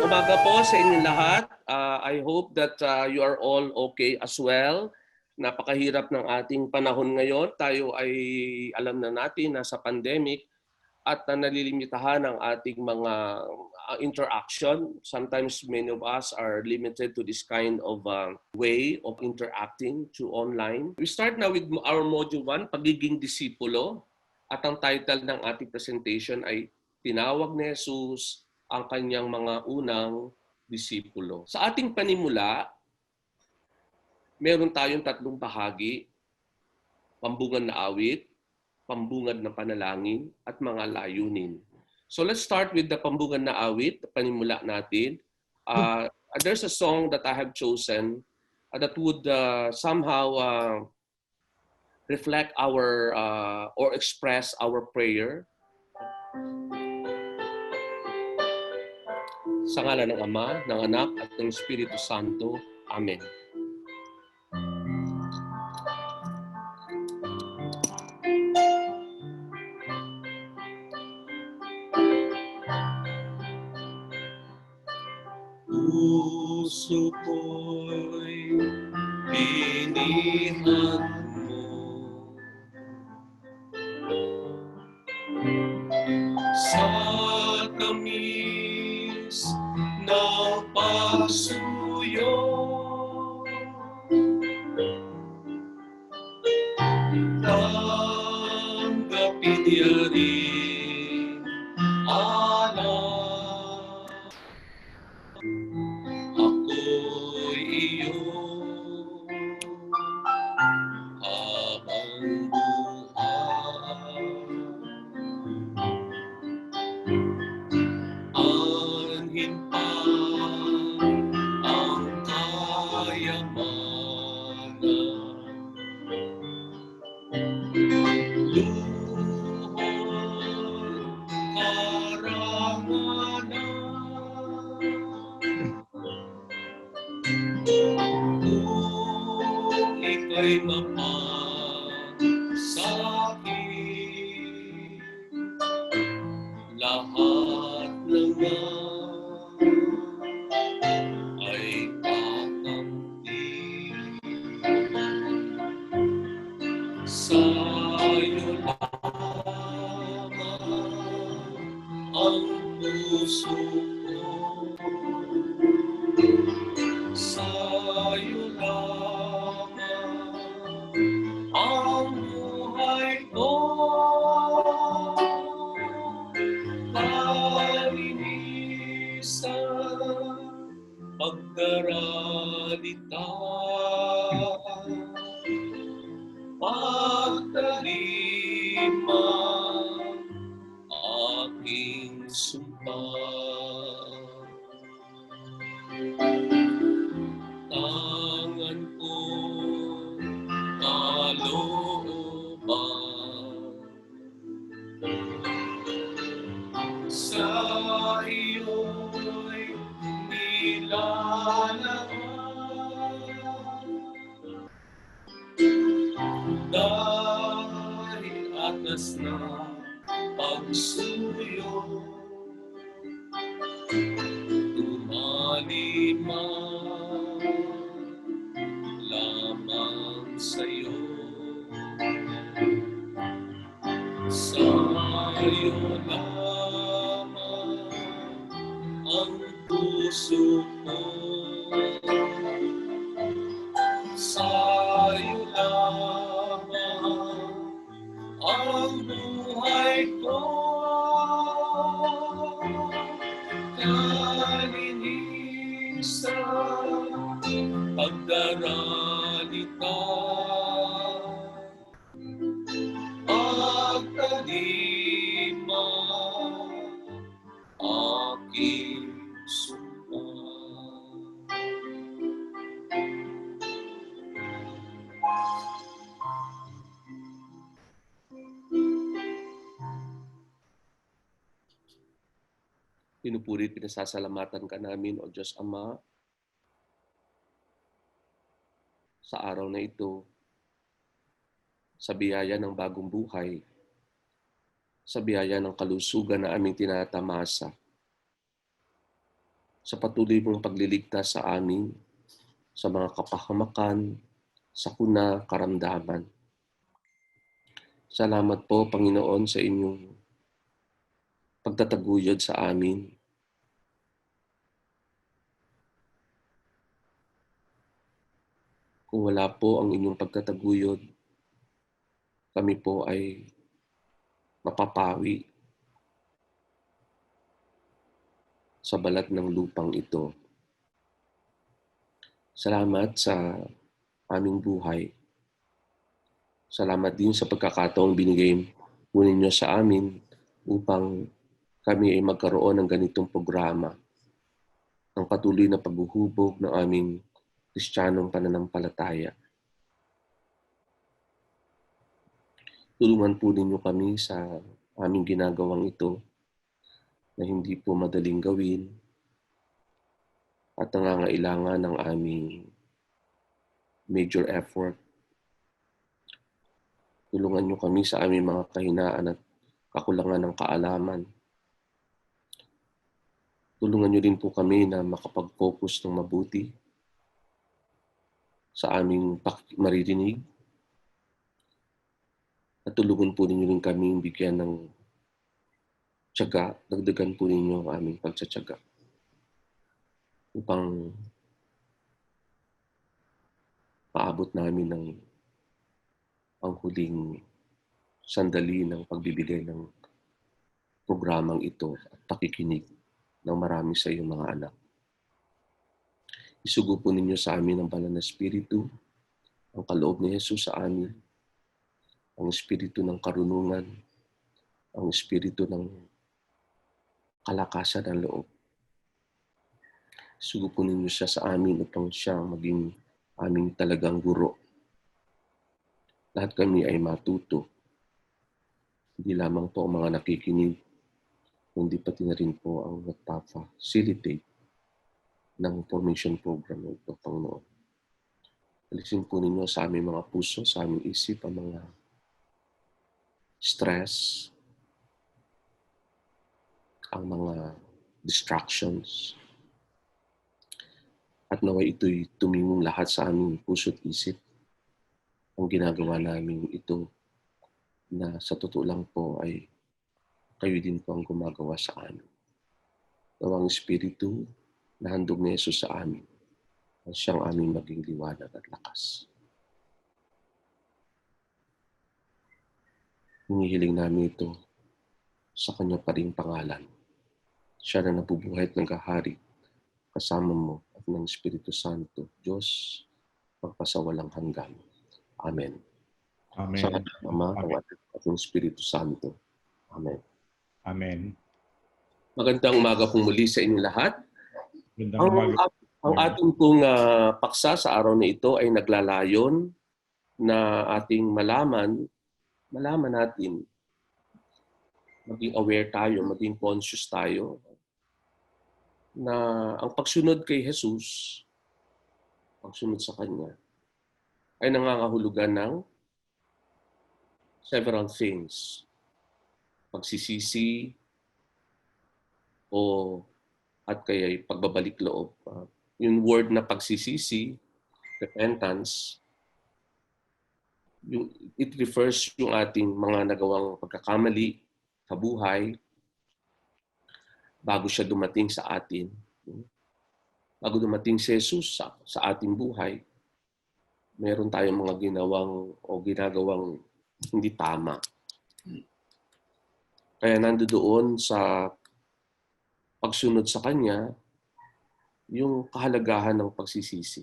umaga po sa inyong lahat. I hope that you are all okay as well. Napakahirap ng ating panahon ngayon. Tayo ay alam na natin na sa pandemic at nalilimitahan ang ating mga interaction. Sometimes many of us are limited to this kind of way of interacting through online. We start now with our Module 1, Pagiging Disipulo. At ang title ng ating presentation ay Tinawag ni Hesus ang kanyang mga unang disipulo. Sa ating panimula, meron tayong tatlong bahagi: pambungad na awit, pambungad na panalangin, at mga layunin. So let's start with the pambungad na awit, panimula natin. There's a song that I have chosen that would somehow reflect our or express our prayer. Sa ngalan ng Ama, ng Anak, at ng Espiritu Santo. Amen. Puso ko'y pinihan mo sa tamis ng pagsuyo. Tanggapin niya rin, anak. Ako'y iyo habang buhay. Anhin pa ang kayamanan, luhod, karangalan. Kung ika'y mapasakit, lahat naman ay kakamti. Sa'yo lamang ang puso ko, sa'yo lamang ang buhay ko. Kalinisan, pagdaralita, pagtalima, aking sumpa. Tangan ko, kalooban, sa iyo'y nilalarawan. Dahil atas na pagsuyo, tumalima lamang sa'yo. Sa'yo lamang ang puso ko, sa'yo lamang ang buhay ko. Kalinisan, pagdaralita, pagtalima, aking sumpa. Pinupuri, pinasasalamatan ka namin, O Diyos Ama, sa araw na ito, sa biyaya ng bagong buhay, sa biyaya ng kalusugan na aming tinatamasa, sa patuloy mong pagliligtas sa amin, sa mga kapahamakan, sakuna, karamdaman. Salamat po, Panginoon, sa inyong pagtataguyod sa amin. Kung wala po ang inyong pagtataguyod, kami po ay mapapawi sa balat ng lupang ito. Salamat sa aming buhay. Salamat din sa pagkakataong binigay mo ninyo sa amin upang kami ay magkaroon ng ganitong programa, ang patuloy na paghuhubog ng aming Kristiyanong pananampalataya. Tulungan po ninyo kami sa aming ginagawang ito na hindi po madaling gawin at nangangailangan ng aming major effort. Tulungan nyo kami sa aming mga kahinaan at kakulangan ng kaalaman. Tulungan nyo rin po kami na makapag-focus ng mabuti sa aming maririnig. At tulungan po ninyo rin kami bigyan ng tiyaga, dagdagan po ninyo ang aming pagtsatsaga upang maabot namin ng ang huling sandali ng pagbibigay ng programang ito at pakikinig ng marami sa iyong mga anak. Isugo po ninyo sa amin ang banal na Espiritu, ang kaloob ni Hesus sa amin, ang Espiritu ng karunungan, ang Espiritu ng kalakasan ng loob. Isugo po ninyo siya sa amin upang siya maging aming talagang guro. Lahat kami ay matuto. Hindi lamang po ang mga nakikinig, kundi pati na rin po ang nagpa-facilitate ng formation program ng ito, Panginoon. Alisin po ninyo sa aming mga puso, sa aming isip, ang mga stress, ang mga distractions, at naway ito'y tumingong lahat sa aming puso at isip. Ang ginagawa namin ito na sa totoo lang po ay kayo din po ang gumagawa sa amin. Nawang Espiritu na handog ni Hesus sa amin, ang siyang aming maging liwanag at lakas. Hinihiling namin ito sa kanya pa ring pangalan. Siya na nabubuhay at naghahari kasama mo at ng Espiritu Santo, Diyos, magpasawalang hanggan. Amen. Amen. Sa kanya, Ama, at ng Espiritu Santo. Amen. Amen. Magandang umaga po muli sa inyong lahat. Magandang umaga. Ang ating pong paksa sa araw na ito ay naglalayon na ating malaman natin, maging aware tayo, maging conscious tayo na ang pagsunod kay Hesus, pagsunod sa Kanya, ay nangangahulugan ng several things. Pagsisisi at kaya'y pagbabalik loob. Yung word na pagsisisi, repentance, it refers yung ating mga nagawang pagkakamali sa buhay bago siya dumating sa atin. Bago dumating si Jesus sa ating buhay, meron tayong mga ginagawang hindi tama. Kaya nandoon sa pagsunod sa Kanya, yung kahalagahan ng pagsisisi.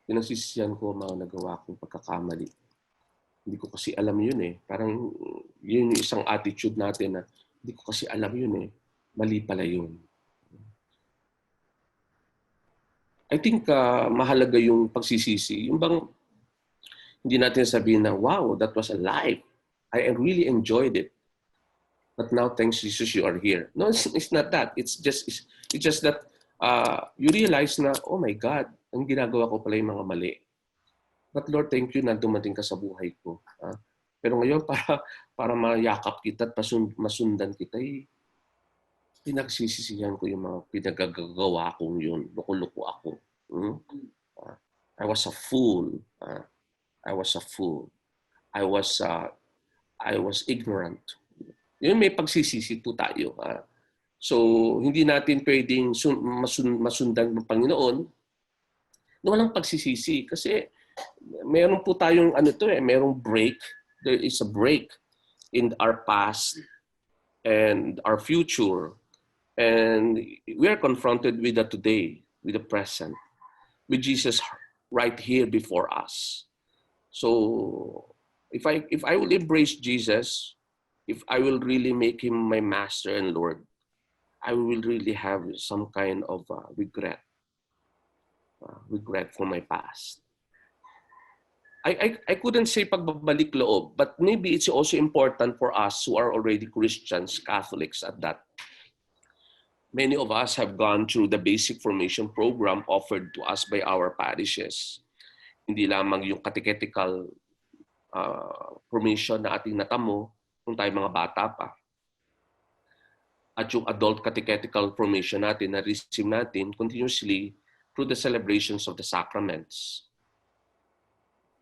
Pinagsisisihan ko ang mga nagawa kong pagkakamali. Hindi ko kasi alam yun eh. Parang yun yung isang attitude natin na hindi ko kasi alam yun eh. Mali pala yun. I think mahalaga yung pagsisisi. Yung bang hindi natin sabihin na, wow, that was a life. I really enjoyed it. But now, thanks Jesus, you are here. No, it's not that. It's just that you realize na, oh my God, ang ginagawa ko pala yung mga mali. But Lord, thank you na dumating ka sa buhay ko. Pero ngayon, para mayakap kita at masundan kita, pinagsisisihan ko yung mga pinagagagawa kong yun. Loko-loko ako. Ah, I was a fool. I was a fool. I was ignorant. Yun, may pagsisisi po tayo. So, hindi natin pwedeng masundan ng Panginoon na walang pagsisisi. Kasi meron po tayong merong break. There is a break in our past and our future. And we are confronted with the today, with the present, with Jesus right here before us. So if I will embrace Jesus, if I will really make him my master and Lord, I will really have some kind of regret for my past. I couldn't say pagbabalik loob, but maybe it's also important for us who are already Christians, Catholics at that. Many of us have gone through the basic formation program offered to us by our parishes. Hindi lamang yung catechetical formation na ating natamo kung tayo mga bata pa. At yung adult catechetical formation natin na receive natin continuously through the celebrations of the sacraments.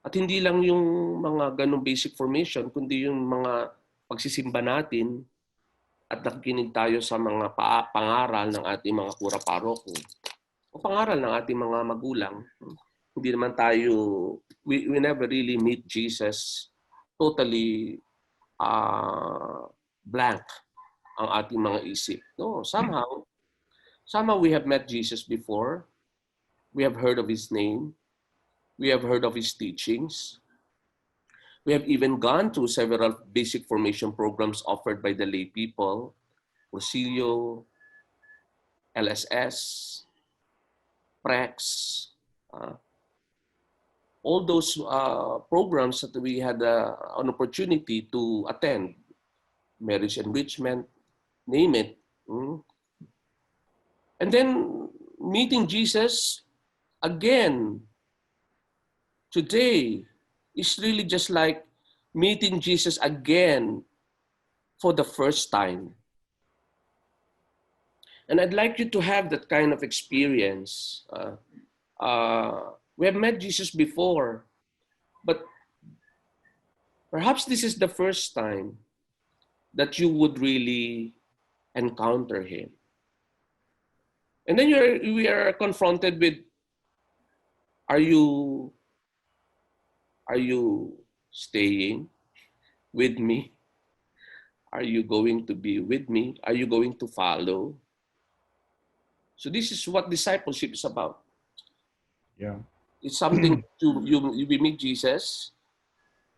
At hindi lang yung mga ganong basic formation, kundi yung mga pagsisimba natin at nakikinig tayo sa mga pangaral ng ating mga kura paroko o pangaral ng ating mga magulang. Hindi naman tayo, we never really meet Jesus totally blank ang ating mga isip. No, somehow we have met Jesus before. We have heard of his name. We have heard of his teachings. We have even gone through several basic formation programs offered by the lay people, Rosilio, LSS, Prex, all those programs that we had an opportunity to attend, marriage enrichment, name it. And then meeting Jesus again today is really just like meeting Jesus again for the first time. And I'd like you to have that kind of experience. We have met Jesus before, but perhaps this is the first time that you would really encounter him. And then we are confronted with, are you staying with me? Are you going to be with me? Are you going to follow? So this is what discipleship is about. Yeah. It's something you meet Jesus,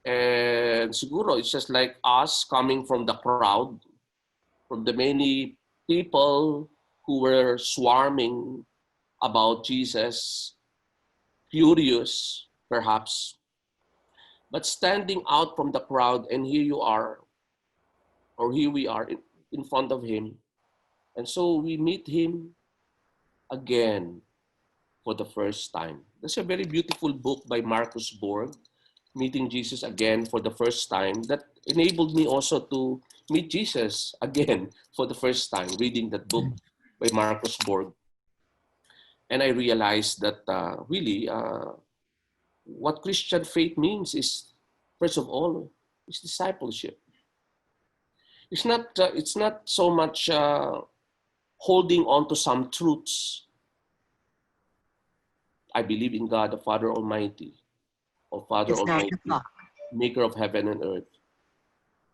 and siguro it's just like us coming from the crowd, from the many people who were swarming about Jesus, curious perhaps, but standing out from the crowd, and here you are, or here we are in front of him. And so we meet him again for the first time. That's a very beautiful book by Marcus Borg, Meeting Jesus Again for the First Time, that enabled me also to meet Jesus again for the first time, reading that book by Marcus Borg. And I realized that really what Christian faith means is, first of all, is discipleship. It's not so much holding on to some truths. I believe in God, the Father Almighty, or Father Almighty, maker of heaven and earth,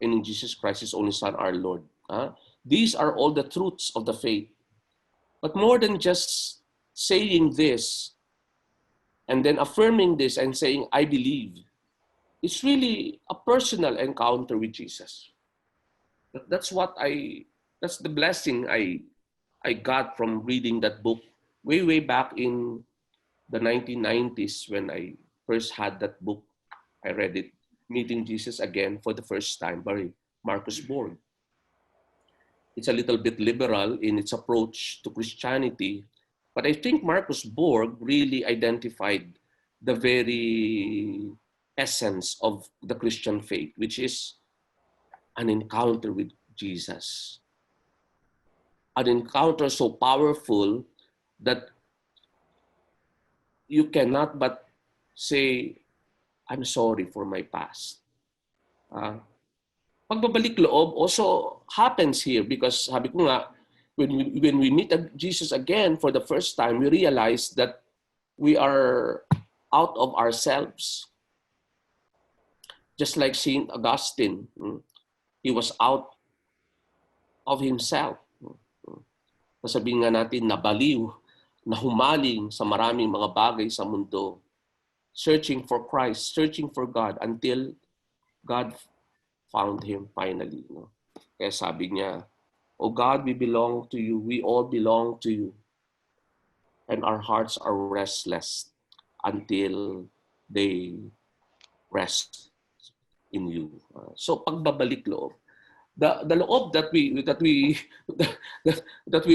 and in Jesus Christ, his only Son, our Lord. These are all the truths of the faith. But more than just saying this and then affirming this and saying, I believe, it's really a personal encounter with Jesus. That's the blessing I got from reading that book way back in the 1990s when I first had that book. I read it, Meeting Jesus Again for the First Time by Marcus Borg. It's a little bit liberal in its approach to Christianity, but I think Marcus Borg really identified the very essence of the Christian faith, which is an encounter with Jesus. an encounter so powerful that you cannot but say, I'm sorry for my past. Pagbabalik loob also happens here because sabi ko nga, when we meet Jesus again for the first time, we realize that we are out of ourselves. Just like Saint Augustine, he was out of himself. Sabihin nga natin, nabaliw, nahumaling sa maraming mga bagay sa mundo, searching for Christ, searching for God until God found him finally. No? Kaya sabi niya, "Oh God, we belong to you. We all belong to you. And our hearts are restless until they rest in you." So pagbabalik loob. The loob that we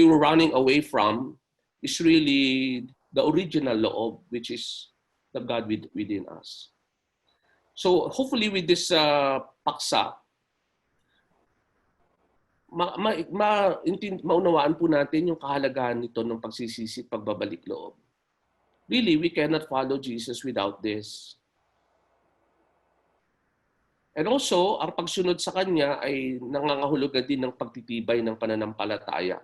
were running away from is really the original loob, which is the God within us. So hopefully with this paksa, maunawaan po natin yung kahalagahan nito ng pagsisisi, pagbabalik loob. Really, we cannot follow Jesus without this. And also, ang pagsunod sa Kanya ay nangangahulugan din ng pagtitibay ng pananampalataya.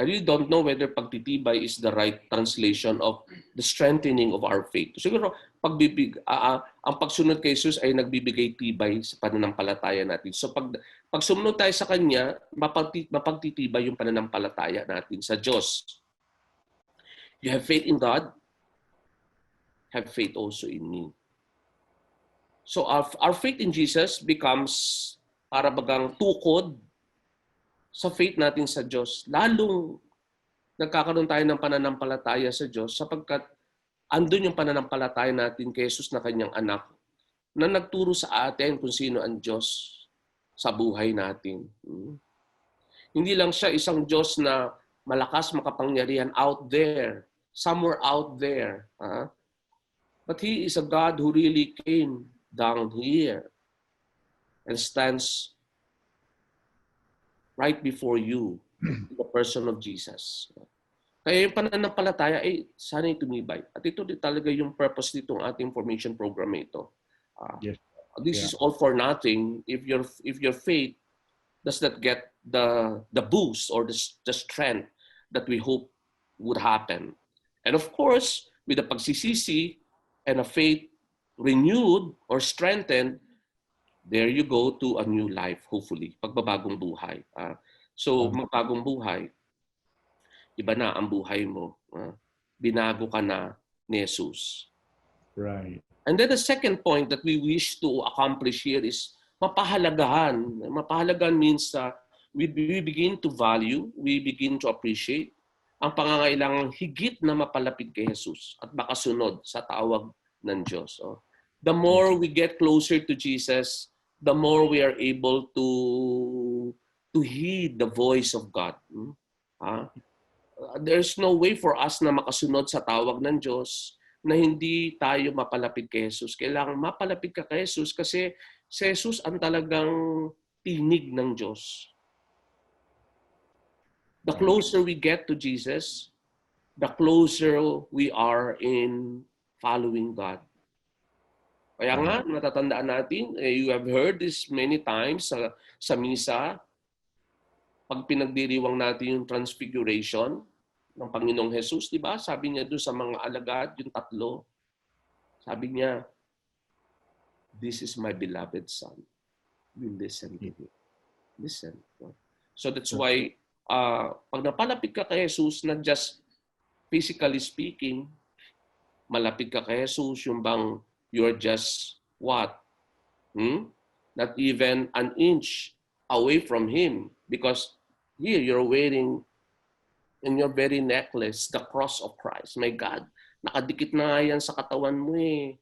I really don't know whether pagtitibay is the right translation of the strengthening of our faith. Siguro, ang pagsunod kay Jesus ay nagbibigay tibay sa pananampalataya natin. So pag sumunod tayo sa Kanya, mapagtitibay yung pananampalataya natin sa Diyos. You have faith in God, have faith also in me. So our faith in Jesus becomes para bagang tukod sa faith natin sa Diyos. Lalong nagkakaroon tayo ng pananampalataya sa Diyos sapagkat andun yung pananampalataya natin kay Jesus na Kanyang anak na nagturo sa atin kung sino ang Diyos sa buhay natin. Hindi lang siya isang Diyos na malakas, makapangyarihan out there, somewhere out there. But He is a God who really came down here and stands right before you in the person of Jesus. Kaya yung pananampalataya ay sana'y tumibay. At ito talaga yung purpose nitong ating formation program ito. Yes. This is all for nothing if your faith does not get the boost or the strength that we hope would happen. And of course, with the pagsisisi and a faith renewed or strengthened, there you go to a new life, hopefully. Pagbabagong buhay. So, magbagong buhay, iba na ang buhay mo. Binago ka na ni Jesus. Right. And then the second point that we wish to accomplish here is mapahalagahan. Mapahalagahan means we begin to value, we begin to appreciate ang pangangailangang higit na mapalapit kay Jesus at makasunod sa tawag ng Diyos. The more we get closer to Jesus, the more we are able to heed the voice of God. There's no way for us na makasunod sa tawag ng Diyos na hindi tayo mapalapit kay Jesus. Kailangan mapalapit ka kay Jesus kasi si Jesus ang talagang tinig ng Diyos. The closer we get to Jesus, the closer we are in following God. Kaya nga, natatandaan natin, you have heard this many times sa misa, pag pinagdiriwang natin yung transfiguration ng Panginoong Hesus, di ba? Sabi niya doon sa mga alagad, yung tatlo, sabi niya, "This is my beloved Son. You listen to me." Listen. So that's why, pag napalapit ka kay Jesus, not just physically speaking, malapit ka kay Jesus, yung bang you're just what? Not even an inch away from Him. Because here you're wearing in your very necklace the cross of Christ. My God, nakadikit na yan sa katawan mo eh.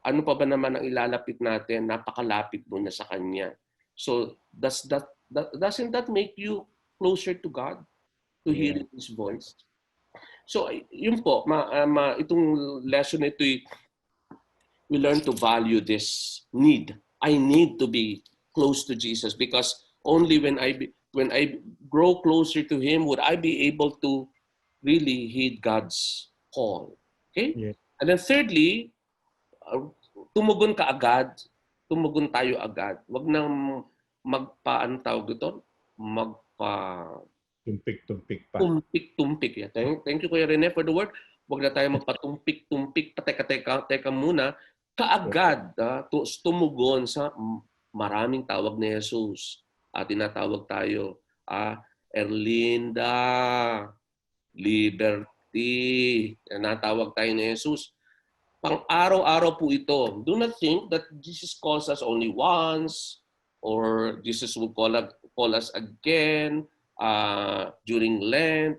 Ano pa ba naman ang ilalapit natin? Napakalapit mo na sa Kanya. So doesn't that make you closer to God? To hear His voice? So yun po, itong lesson ito, we learn to value this need. I need to be close to Jesus because only when when I grow closer to Him, would I be able to really heed God's call? Okay? Yeah. And then thirdly, tumugon ka agad, tumugon tayo agad. Wag nang ano tawag dito? Tumpik-tumpik pa. Tumpik-tumpik. Yeah. Thank you, Kuya Rene, for the word. Wag na tayo magpatumpik-tumpik. Teka muna. Kaagad, tumugon sa maraming tawag ni Hesus. Tinatawag tayo, Erlinda, Liberty. Natawag tayo ni Hesus. Pang-araw-araw po ito. Do not think that Jesus calls us only once or Jesus will call us again during Lent.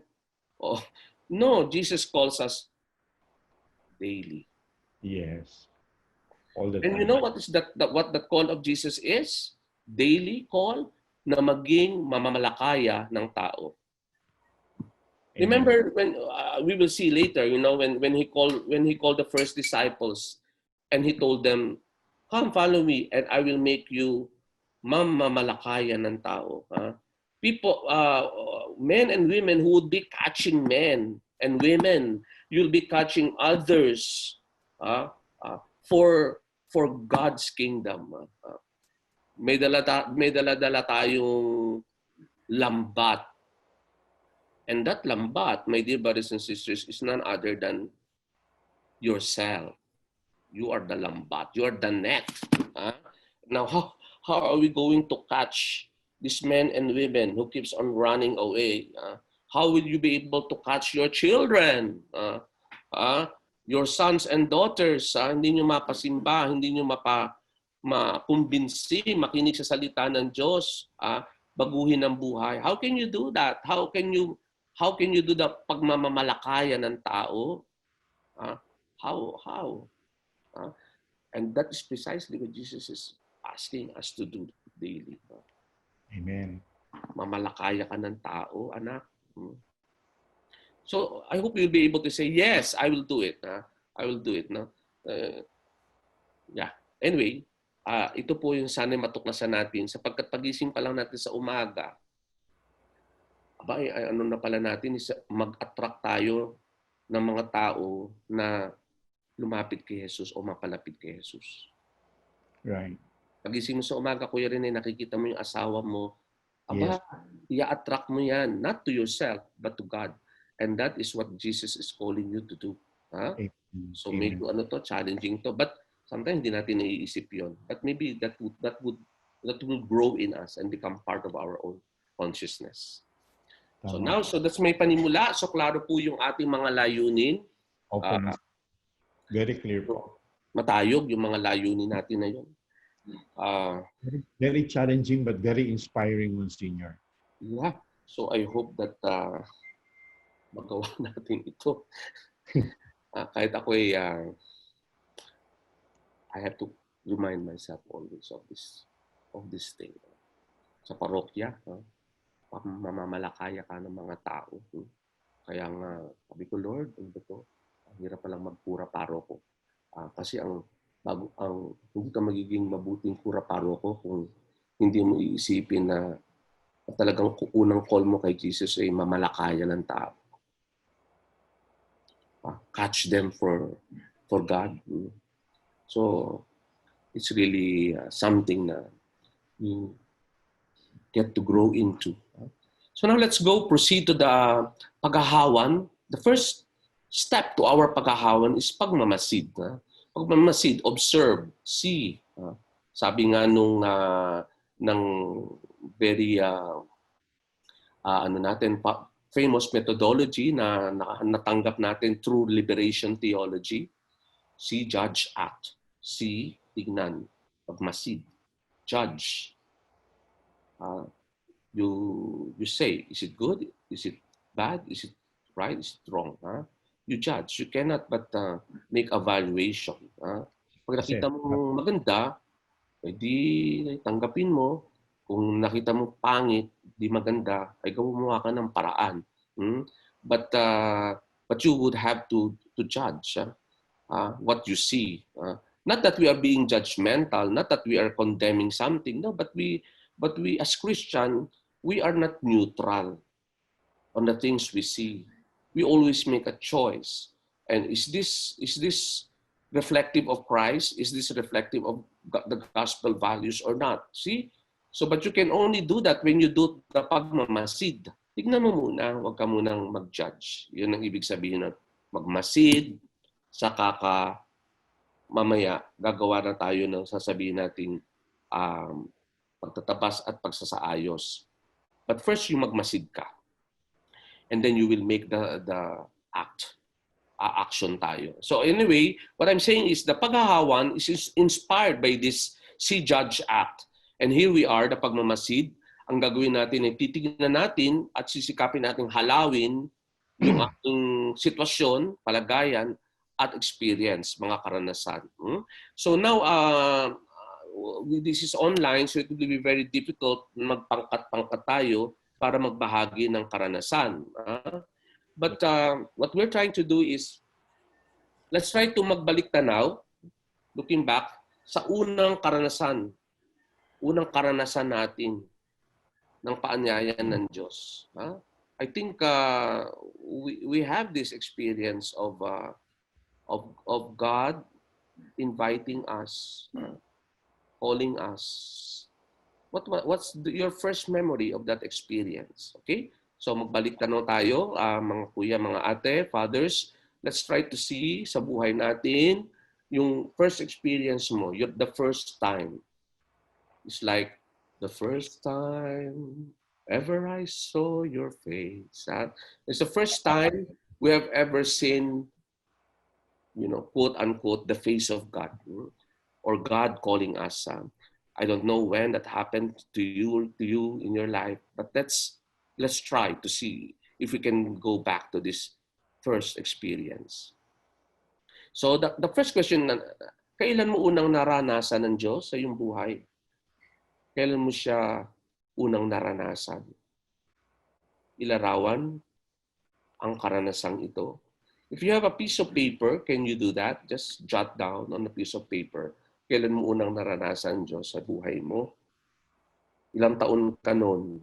Oh, no, Jesus calls us daily. Yes. All the And time. you know what is what the call of Jesus is? Daily call na maging mamamalakaya ng tao. Amen. Remember when we will see later, when he called the first disciples and he told them, "Come, follow me, and I will make you mamamalakaya ng tao." People, men and women who would be catching men and women, you'll be catching others for God's kingdom. May dala tayong lambat. And that lambat, my dear brothers and sisters, is none other than yourself. You are the lambat. You are the net. Now, how are we going to catch these men and women who keeps on running away? How will you be able to catch your children? Your sons and daughters? Hindi nyo mapasimba, hindi nyo makumbinsi, makinig sa salita ng Diyos, baguhin ang buhay. How can you do that? How can you do the pagmamamalakaya ng tao? How? And that is precisely what Jesus is asking us to do daily. Amen. Mamalakaya ka ng tao, anak. So, I hope you'll be able to say, yes, I will do it. I will do it. Yeah. Anyway, ito po yung sana matuklasan natin. Sapagkat pagising pa lang natin sa umaga, ano na pala natin is mag-attract tayo ng mga tao na lumapit kay Jesus o mapalapit kay Jesus. Right. Pagising mo sa umaga, Kuya Rene, nakikita mo yung asawa mo, Yes. i-attract mo yan, not to yourself, but to God. And that is what Jesus is calling you to do. So Amen. medyo challenging to. But sometimes hindi natin naiisip yon. But maybe that will grow in us and become part of our own consciousness. So Tama. now, that's may panimula. So klaro po yung ating mga layunin. Opo. Very clear po. Matayog yung mga layunin natin na yun. Very challenging but very inspiring, Monsignor. Yeah. So I hope that magawa natin ito. Kahit ako I have to remind myself always of this thing. Sa parokya, mamamalakaya ka ng mga tao. Kaya nga, sabi ko, Lord, ang hirap palang magpura paroko. Kasi hindi ka magiging mabuting pura paroko kung hindi mo iisipin na talagang unang call mo kay Jesus ay mamalakaya ng tao. Catch them for God. So, it's really something na you get to grow into. So now let's proceed to the paghahawan. The first step to our paghahawan is pagmamasid. Pagmamasid, observe, see. Sabi nga ng very famous methodology na natanggap natin through liberation theology. See, judge, act. See, tignan. Pagmasid. Judge. You say, is it good? Is it bad? Is it right? Is it wrong? You judge. You cannot but make evaluation. Pag nakita mo maganda, di tanggapin mo. Kung nakita mo pangit, di maganda, ay gumawa ka ng paraan. But you would have to judge what you see. Not that we are being judgmental, not that we are condemning something, no, but we as Christian, we are not neutral on the things we see. We always make a choice. And is this reflective of Christ? Is this reflective of the gospel values or not? See? So, but you can only do that when you do the pagmamasid. Tignan mo muna, huwag ka munang mag-judge. Yun ang ibig sabihin ng magmasid, saka ka mamaya gagawa na tayo ng sasabihin nating pagtatabas at pagsasaayos. But first, you magmasid ka. And then you will make the action tayo. So anyway, what I'm saying is the paghahawan is inspired by this See Judge Act. And here we are, the pagmamasid. Ang gagawin natin ay titignan natin at sisikapin natin halawin yung ating sitwasyon, palagayan, at experience, mga karanasan. So now, this is online, so it will be very difficult magpangkat-pangkat tayo para magbahagi ng karanasan. But what we're trying to do is, let's try to magbalik tanaw, looking back, sa unang karanasan natin ng paanyayan ng Diyos. I think we have this experience of God inviting us, calling us. What's your first memory of that experience? Okay? So magbalik tanong tayo, mga kuya, mga ate, fathers. Let's try to see sa buhay natin yung first experience mo, the first time. It's like, the first time ever I saw your face. It's the first time we have ever seen, quote unquote, the face of God, or God calling us. I don't know when that happened to you in your life, but let's try to see if we can go back to this first experience. So the first question, kailan mo unang naranasan ng Diyos sa iyong buhay? Kailan mo siya unang naranasan? Ilarawan ang karanasang ito. If you have a piece of paper, can you do that? Just jot down on a piece of paper. Kailan mo unang naranasan Diyos sa buhay mo? Ilang taon ka noon?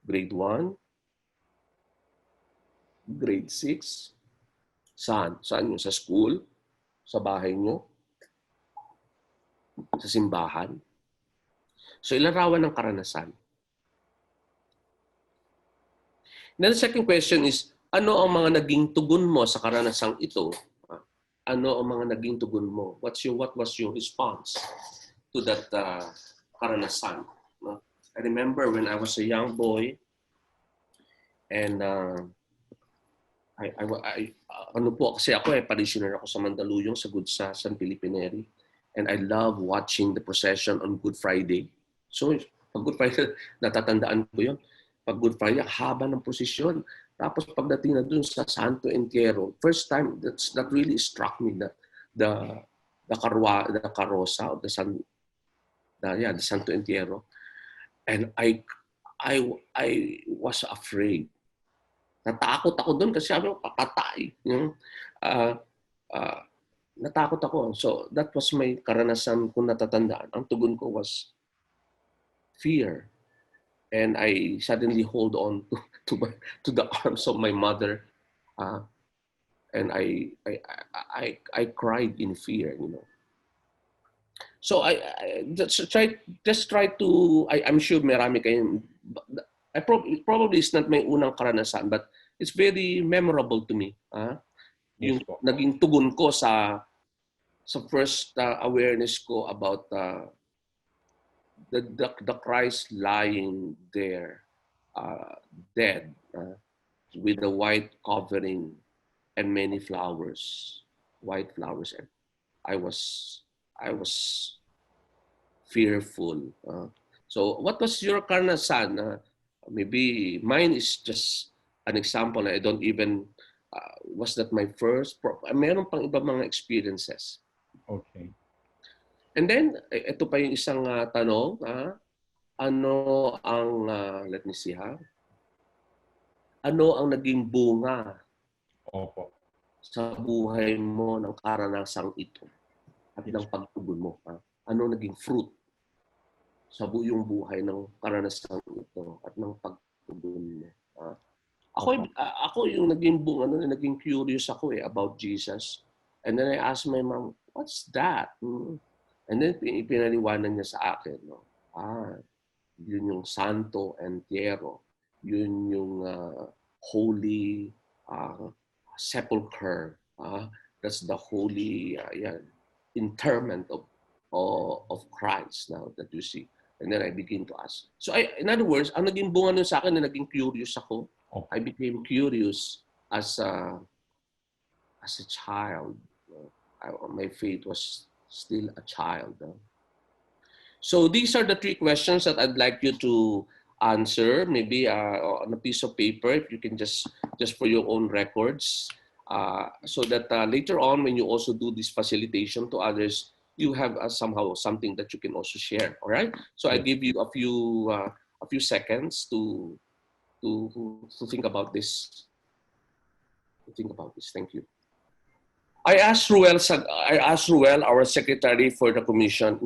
Grade 1? Grade 6? Saan? Saan yun? Sa school? Sa bahay nyo? Sa simbahan? So, ilarawan ng karanasan. Then the second question is, ano ang mga naging tugon mo sa karanasang ito? Ano ang mga naging tugon mo? What was your response to that karanasan? I remember when I was a young boy, and kasi ako parishioner ako sa Mandaluyong sa San Pilipineri, and I love watching the procession on Good Friday. So pag Good Friday, natatandaan ko yun. Pag Good Friday, haba ng prosesyon. Tapos pagdating na dun sa Santo Entierro, first time that really struck me, that the karosa of the Santo Entierro, and I was afraid. Natakot ako doon kasi sabi ko, papatay. Natakot ako. So that was my karanasan kung natatandaan. Ang tugon ko was fear. And I suddenly hold on to the arms of my mother, and I cried in fear, So I just try to. I'm sure marami kayong. Probably it's not my unang karanasan, but it's very memorable to me. Yung naging tugon ko sa first awareness ko about the Christ lying there, dead, with a white covering and many flowers, white flowers. And I was fearful. So what was your karanasan? Maybe mine is just an example. I don't even, was that my first? Meron pang iba mga experiences. Okay. And then, ito pa yung isang tanong. Ano ang, let me see ano ang naging bunga sa buhay mo ng karanasang ito at ng pagtugon mo? Ano naging fruit? sa buong buhay ng karanasang ito at ng pagtugon mo. Ako yung naging curious ako about Jesus. And then I asked my mom, what's that? And then pinaliwanag niya sa akin, no? Yun yung Santo Entierro. Yun yung holy sepulcher. That's the holy interment of Christ now that you see. And then I begin to ask. So in other words, ang naging bunga nun sa akin na naging curious ako. I became curious as a child. My faith was still a child. So these are the 3 questions that I'd like you to answer. Maybe on a piece of paper, if you can just for your own records, so that later on, when you also do this facilitation to others, you have somehow something that you can also share. All right. So I give you a few seconds to think about this. Thank you. I asked Ruel, our secretary for the commission,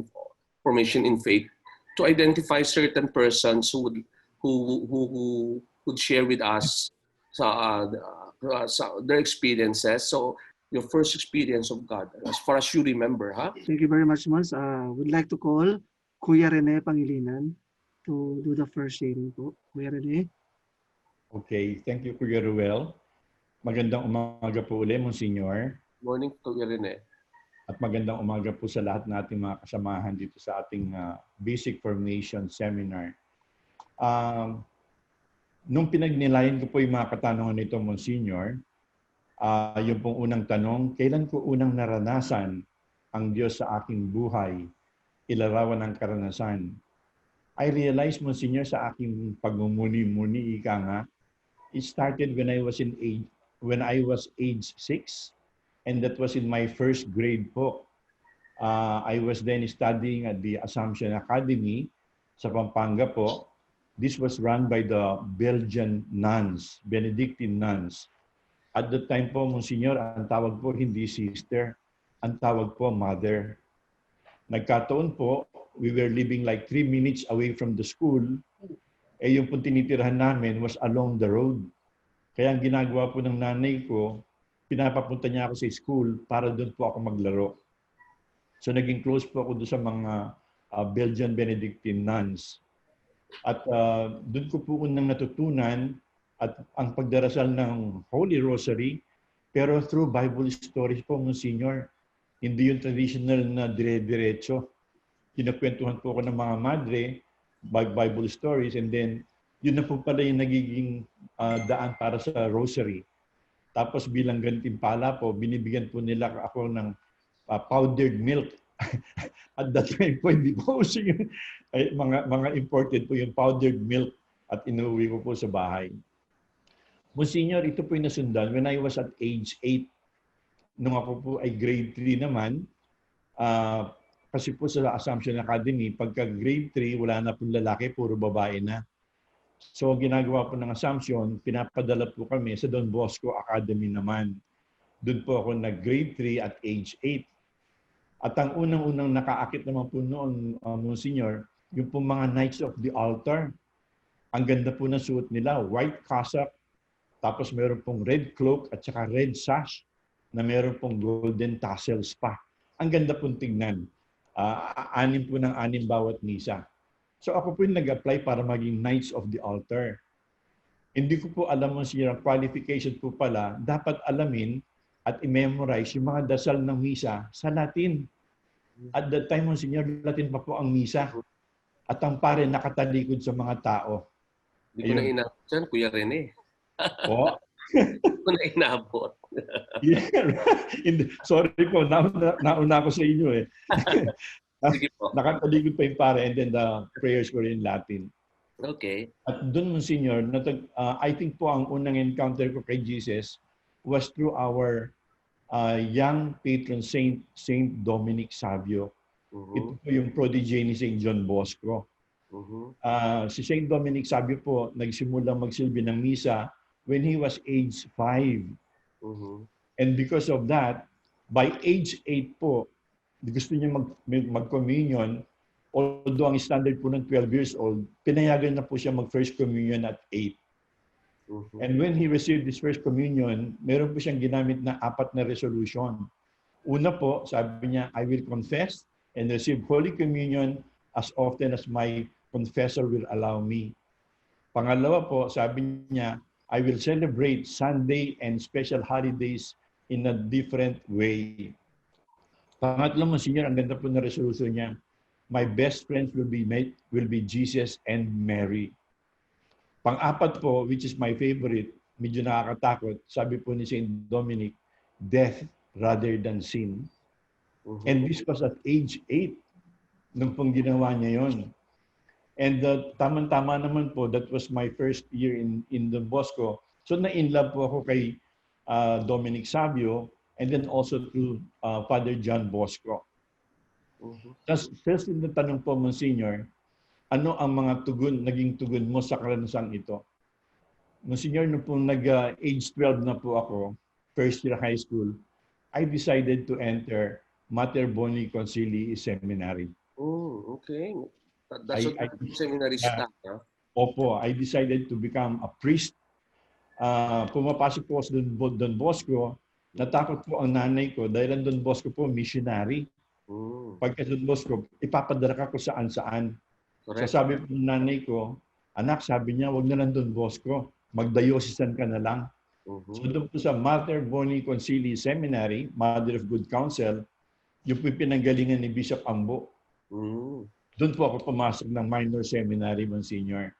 Formation in Faith, to identify certain persons who would share with us their experiences. So your first experience of God, as far as you remember, Thank you very much, Mons. Would like to call Kuya Rene Pangilinan to do the first sharing po. Kuya Rene. Okay, thank you, Kuya Ruel. Magandang umaga po ulit, Monsignor. Morning, Kuya Rene. At magandang umaga po sa lahat nating mga kasamahan dito sa ating Basic Formation Seminar. Nung pinagnilayan ko po yung mga katanungan nito, Monsignor, yung pong unang tanong, kailan ko unang naranasan ang Diyos sa aking buhay, ilarawan ng karanasan? I realized, Monsignor, sa aking pagmumuni-muni, ika nga, it started when I was age 6, and that was in my first grade po. I was then studying at the Assumption Academy sa Pampanga po. This was run by the Belgian nuns, Benedictine nuns. At that time po, Monsignor, ang tawag po hindi sister, ang tawag po mother. Nagkataon po, we were living like 3 minutes away from the school. Yung pong tinitirahan namin was along the road. Kaya ang ginagawa po ng nanay ko, pinapapunta niya ako sa school para doon po ako maglaro. So naging close po ako doon sa mga Belgian Benedictine nuns. At doon ko po unang natutunan at ang pagdarasal ng Holy Rosary, pero through Bible stories po, Monsignor. Hindi yung traditional na dire-diretso. Kinakwentuhan po ako ng mga madre, Bible stories, and then yun na po pala yung nagiging daan para sa Rosary. Tapos bilang gantimpala po, binibigyan po nila ako ng powdered milk. At that time po, hindi po yung mga imported po yung powdered milk at inuwi ko po sa bahay. Monsignor, ito po yung nasundan when I was at age 8. Nung ako po ay grade 3 naman, kasi po sa Assumption Academy, pagka grade 3, wala na pong lalaki, puro babae na. So ginagawa po ng Assumption, pinapadala po kami sa Don Bosco Academy naman. Doon po ako nag-grade 3 at age 8. At ang unang-unang nakaakit naman po noon, Monsignor, yung po mga Knights of the Altar. Ang ganda po na suot nila, white cassock, tapos meron pong red cloak at saka red sash na meron pong golden tassels pa. Ang ganda pong tignan. 6 po ng 6 bawat misa. So ako po yung nag-apply para maging Knights of the Altar. Hindi ko po alam, Monsignor, ang qualification po pala, dapat alamin at i-memorize yung mga dasal ng misa sa Latin. At that time, Monsignor, Latin pa po ang misa. At ang pare nakatalikod sa mga tao. Hindi ko na inabot dyan, Kuya Rene. Po? Hindi ko na inabot. Yeah. Sorry po, nauna ako sa inyo eh. Sige po. Nakatalikod pa yung pare and then the prayers were in Latin. Okay. At doon, Monsignor, I think po ang unang encounter ko kay Jesus was through our young patron saint, Saint Dominic Savio. Ito po yung protege ni Saint John Bosco. Si Saint Dominic Savio po, nagsimula magsilbi ng misa when he was age 5. And because of that, by age 8 po, gusto niya mag-communion, Although ang standard po ng 12 years old, pinayagan na po siya mag-First Communion at 8. And when he received his First Communion, meron po siyang ginamit na 4 na resolution. Una po, sabi niya, I will confess and receive Holy Communion as often as my confessor will allow me. Pangalawa po, sabi niya, I will celebrate Sunday and special holidays in a different way. Pangatlo, Monsignor, ang ganda po na resolution niya, my best friends will be Jesus and Mary. Pang-apat po, which is my favorite, medyo nakakatakot, sabi po ni Saint Dominic, death rather than sin. And this was at age 8 nung pong ginawa niya yon. And tamang-tama naman po, that was my first year in Don Bosco. So na-in love po ako kay Dominic Savio and then also to Father John Bosco. Tapos yung tanong po, Monsignor, ano ang mga naging tugon mo sa karanasang ito? Monsignor, nung pong nag-age 12 na po ako, first year high school, I decided to enter Mater Boni Concilii Seminary. Oh, okay. That's what seminarista. Opo, I decided to become a priest. Pumapasok po sa Don Bosco, natakot po ang nanay ko dahil ang Don Bosco po missionary. Pagka Don Bosco, ipapadala ka ko saan-saan. So sabi po ng nanay ko, anak, sabi niya, wag na lang Don Bosco, mag-Diocesan ka na lang. So doon po sa Mater Boni Concilii Seminary, Mother of Good Counsel, yung po pinanggalingan ni Bishop Ambo. Doon po ako pumasok ng minor seminary, Monsignor.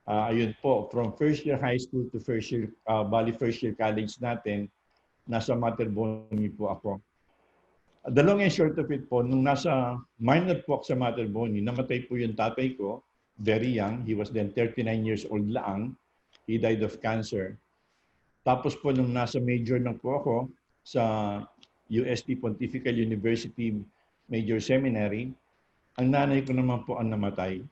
Ayun po, from first year high school to first year college natin, nasa Mater Boni po ako. The long and short of it po, nung nasa minor po ako sa Mater Boni, namatay po yung tatay ko, very young. He was then 39 years old lang. He died of cancer. Tapos po nung nasa major na po ako sa UST Pontifical University Major Seminary, ang nanay ko naman po ang namatay.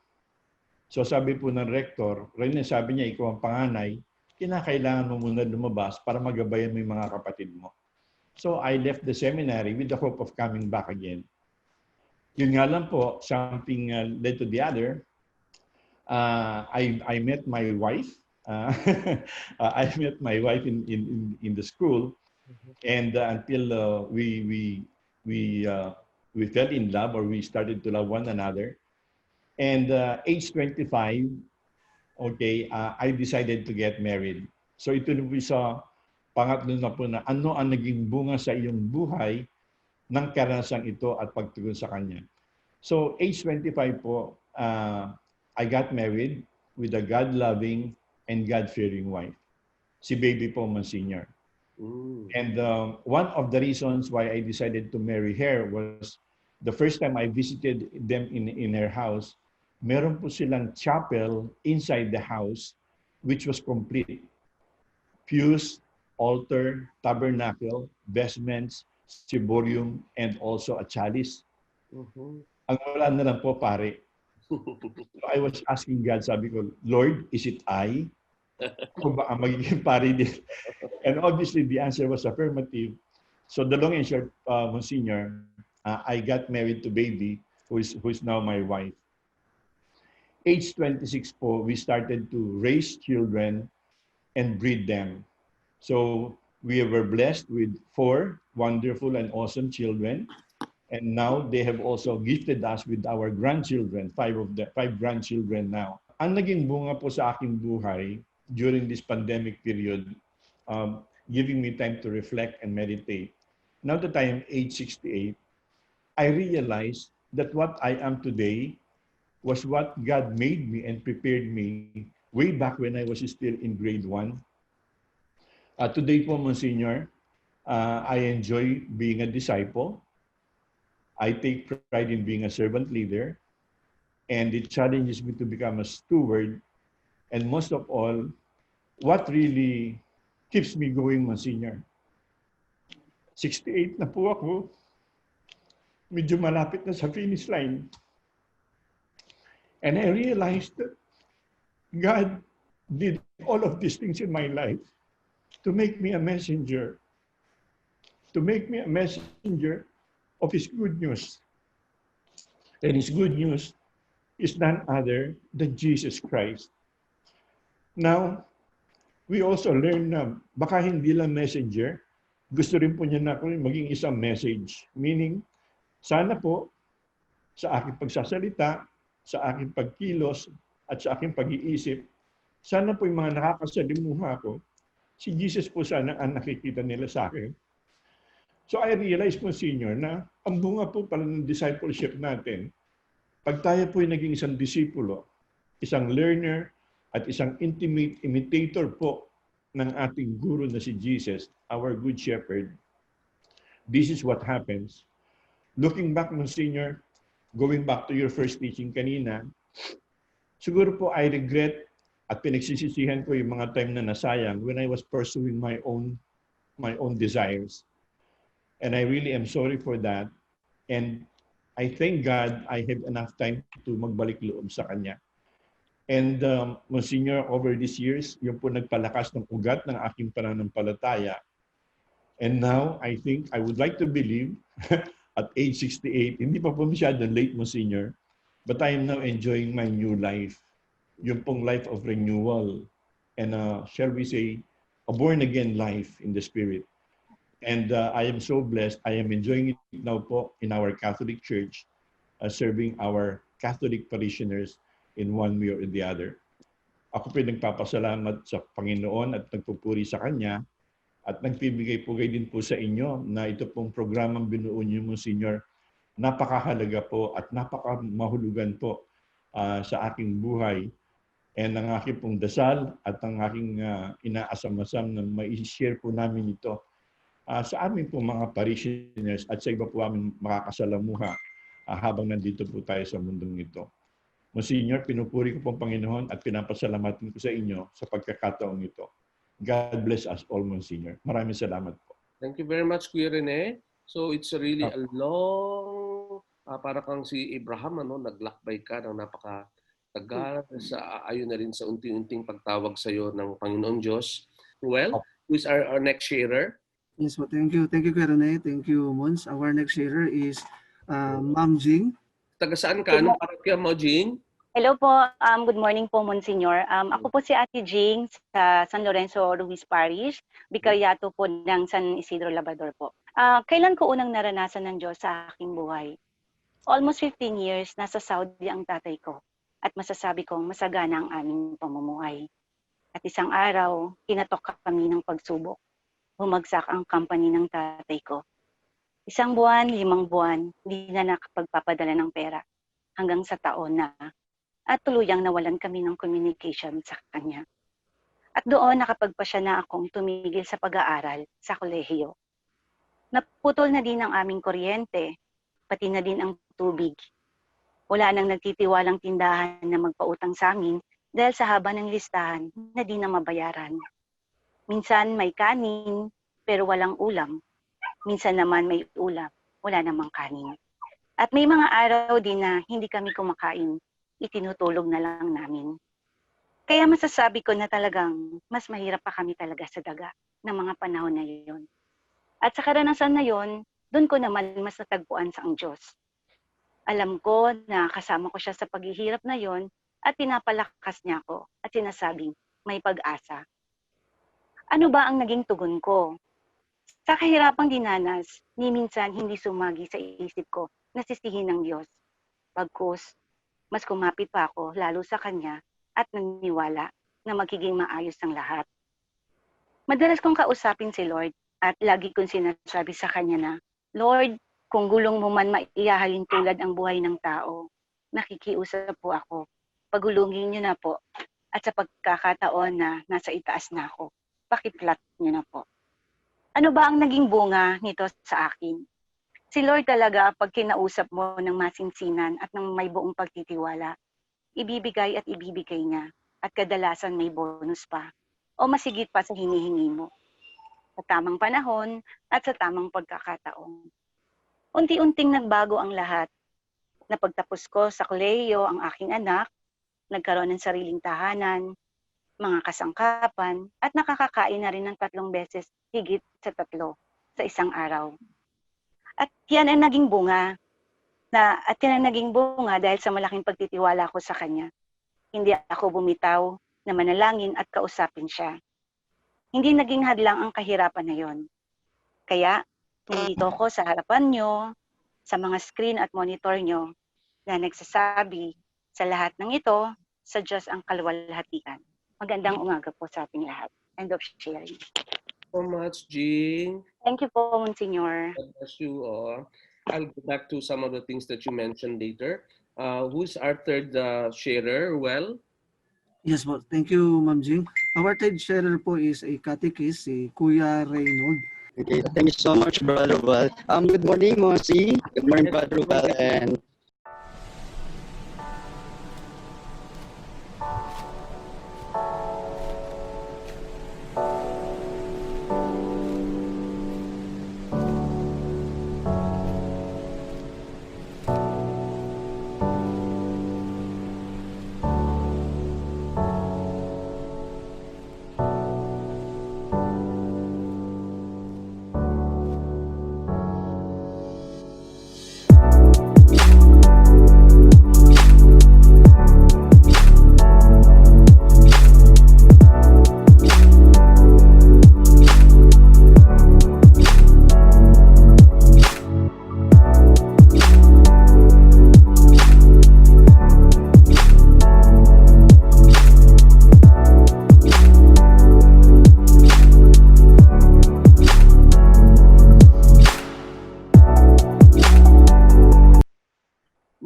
So sabi po ng rector, sabi niya, ikaw ang panganay, kinakailangan mo muna lumabas para magabayan mo yung mga kapatid mo. So I left the seminary with the hope of coming back again. Yun nga lang po, something led to the other. I met my wife. I met my wife in the school, and until we fell in love, or we started to love one another. And age 25, okay, I decided to get married. So ito na po sa pangatlo na po na ano ang naging bunga sa iyong buhay ng karanasang ito at pagtugon sa Kanya. So age 25 po, I got married with a God-loving and God-fearing wife. Si baby po, Monsignor. And one of the reasons why I decided to marry her was the first time I visited them in her house, meron po silang chapel inside the house which was complete. Pews, altar, tabernacle, vestments, ciborium, and also a chalice. Ang wala na lang po, pare. So I was asking God, sabi ko, Lord, is it I? Kung baka magiging pare din. And obviously, the answer was affirmative. So the long and short, Monsignor, I got married to baby, who is now my wife. Age 26 po, we started to raise children and breed them. So we were blessed with 4 wonderful and awesome children. And now they have also gifted us with our grandchildren, 5 grandchildren now. Ang naging bunga po sa aking buhay during this pandemic period, giving me time to reflect and meditate. Now that I am age 68, I realized that what I am today was what God made me and prepared me way back when I was still in grade 1. Today po, Monsignor, I enjoy being a disciple. I take pride in being a servant leader, and it challenges me to become a steward. And most of all, what really keeps me going, Monsignor? 68 na po ako. Medyo malapit na sa finish line. And I realized that God did all of these things in my life to make me a messenger. To make me a messenger of His good news. And His good news is none other than Jesus Christ. Now, we also learn na baka hindi lang messenger, gusto rin po niya na ako maging isang message. Meaning, sana po sa aking pagsasalita, sa aking pagkilos, at sa aking pag-iisip, sana po yung mga nakakasalimuha ko, si Jesus po sana ang nakikita nila sa akin. So I realized po, Senior, na ang bunga po pala ng discipleship natin, pag tayo po yung naging isang disipulo, isang learner, at isang intimate imitator po ng ating guro na si Jesus, our good shepherd, this is what happens. Looking back, Monsignor, going back to your first teaching kanina, siguro po I regret at pinagsisisihan ko yung mga time na nasayang when I was pursuing my own desires. And I really am sorry for that. And I thank God I have enough time to magbalik loob sa Kanya. And Monsignor, over these years, yung po nagpalakas ng ugat ng aking pananampalataya. And now, I think, I would like to believe, at age 68, hindi pa po masyadong late, Monsignor, but I am now enjoying my new life. Yung pong life of renewal. And shall we say, a born-again life in the Spirit. And I am so blessed. I am enjoying it now po in our Catholic Church, serving our Catholic parishioners in one way or the other. Ako po nagpapasalamat sa Panginoon at nagpupuri sa Kanya at nagbibigay pugay din po sa inyo na ito pong programang binuo niyo, Monsignor, napakahalaga po at napakamahulugan po sa aking buhay. And ang aking pong dasal at ang aking inaasam-asam na mai-share po namin ito sa amin po mga parishioners at sa iba po aming makakasalamuha habang nandito po tayo sa mundong ito. Monsignor, pinupuri ko po ang Panginoon at pinapasalamatin ko sa inyo sa pagkakataong ito. God bless us all, Monsignor. Maraming salamat po. Thank you very much, Kuya Rene. So it's really a long, para kang si Abraham, naglakbay ka ng napakatagal sa ayon na rin sa unti-unting pagtawag sa iyo ng Panginoon Diyos. Well, who is our next sharer? Yes, well, thank you. Thank you, Kuya Rene. Thank you, Mons. Our next sharer is Ma'am Jing. Taga saan ka? Anong parokya mo, Jing? Hello po. Good morning po, Monsignor. Ako po si Ate Jing sa San Lorenzo Ruiz Parish, Bikaryato po ng San Isidro Labrador po. Kailan ko unang naranasan ng Diyos sa aking buhay? Almost 15 years, nasa Saudi ang tatay ko. At masasabi kong masagana ang aming pamumuhay. At isang araw, kinatok kami ng pagsubok. Bumagsak ang company ng tatay ko. 1 buwan, 5 buwan, hindi na nakapagpapadala ng pera. Hanggang sa taon na. At tuluyang nawalan kami ng communication sa kanya. At doon nakapagpasya na akong tumigil sa pag-aaral sa kolehiyo. Naputol na din ang aming kuryente, pati na din ang tubig. Wala nang nagtitiwalang tindahan na magpautang sa amin dahil sa haba ng listahan na di na mabayaran. Minsan may kanin, pero walang ulam. Minsan naman may ulam, wala namang kanin. At may mga araw din na hindi kami kumakain, itinutulog na lang namin. Kaya masasabi ko na talagang mas mahirap pa kami talaga sa daga ng mga panahon na yun. At sa karanasan na yun, doon ko naman mas natagpuan sa ang Diyos. Alam ko na kasama ko siya sa paghihirap na yun at pinapalakas niya ako at sinasabing may pag-asa. Ano ba ang naging tugon ko? Sa kahirapang dinanas, ni minsan hindi sumagi sa isip ko na sisihin ng Diyos. Bagkus, mas kumapit pa ako lalo sa Kanya at naniniwala na magiging maayos ang lahat. Madalas kong kausapin si Lord at lagi kong sinasabi sa Kanya na, Lord, kung gulong mo man maiyahalin tulad ang buhay ng tao, nakikiusap po ako. Pagulungin niyo na po at sa pagkakataon na nasa itaas na ako, pakiplat niyo na po. Ano ba ang naging bunga nito sa akin? Si Lord talaga pag kinausap mo ng masinsinan at ng may buong pagtitiwala, ibibigay at ibibigay niya at kadalasan may bonus pa o masigit pa sa hinihingi mo. Sa tamang panahon at sa tamang pagkakataon. Unti-unting nagbago ang lahat. Napagtapos ko sa kolehiyo ang aking anak, nagkaroon ng sariling tahanan, mga kasangkapan, at nakakakain na rin ng 3 beses higit sa 3 sa isang araw. At yan ang naging bunga. At yan ang naging bunga dahil sa malaking pagtitiwala ko sa Kanya. Hindi ako bumitaw na manalangin at kausapin siya. Hindi naging hadlang ang kahirapan na yon. Kaya, nandito ako sa harapan nyo, sa mga screen at monitor nyo, na nagsasabi sa lahat ng ito, sa Diyos ang kaluwalhatian. Magandang umaga po sa ating lahat. End of sharing. So much, Jing. Thank you po, Monsignor. God bless you. I'll go back to some of the things that you mentioned later. Who's our third sharer? Well, Yes po. Thank you, Ma'am Jing. Our third sharer po is a catechist, si Kuya Reynold. Okay, thank you so much, Brother Val. Good morning, Mosi. Good morning, Brother Val, and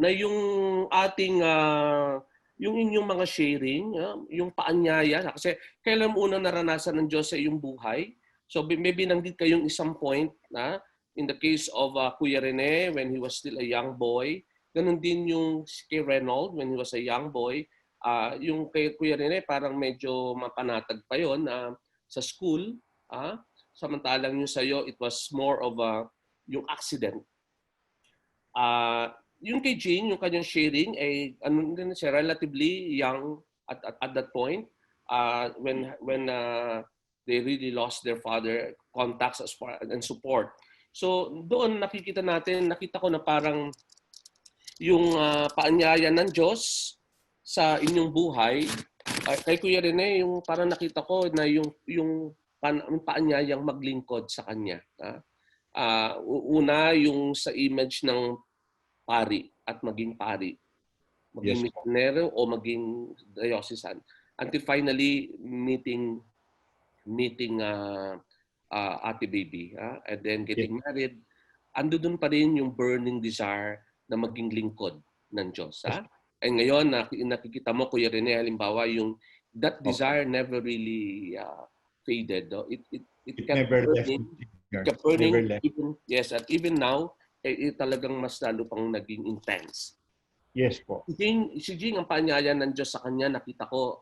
na yung ating yung inyong mga sharing, yung paanyaya, kasi kailan mo unang naranasan ng Diyos sa iyong buhay? So maybe nanggit kayong isang point na in the case of Kuya Rene when he was still a young boy, ganun din yung kay Reynold when he was a young boy. Yung kay Kuya Rene parang medyo mapanatag pa yon sa school, samantalang yung sa'yo it was more of yung accident. Yung kay Jane, yung kanyang sharing ay ano din siya, relatively young at that point when they really lost their father, contacts as far and support. So doon nakita ko na parang yung paanyaya ng Diyos sa inyong buhay. Kay Kuya Rene, yung parang nakita ko na yung paanyayang maglingkod sa kanya. Una yung sa image ng pari at maging pari. Maging missionero o maging diocesan. Until finally meeting ate baby. And then getting married. Ando dun pa rin yung burning desire na maging lingkod ng Diyos. And ngayon, nakikita mo, Kuya Rene, halimbawa, yung that desire never really faded. It kept never burning. left. Kept burning. Never left. Yes, at even now, talagang mas lalo pang naging intense. Yes po. Si Jing, ang paanyaya ng Diyos sa kanya, nakita ko,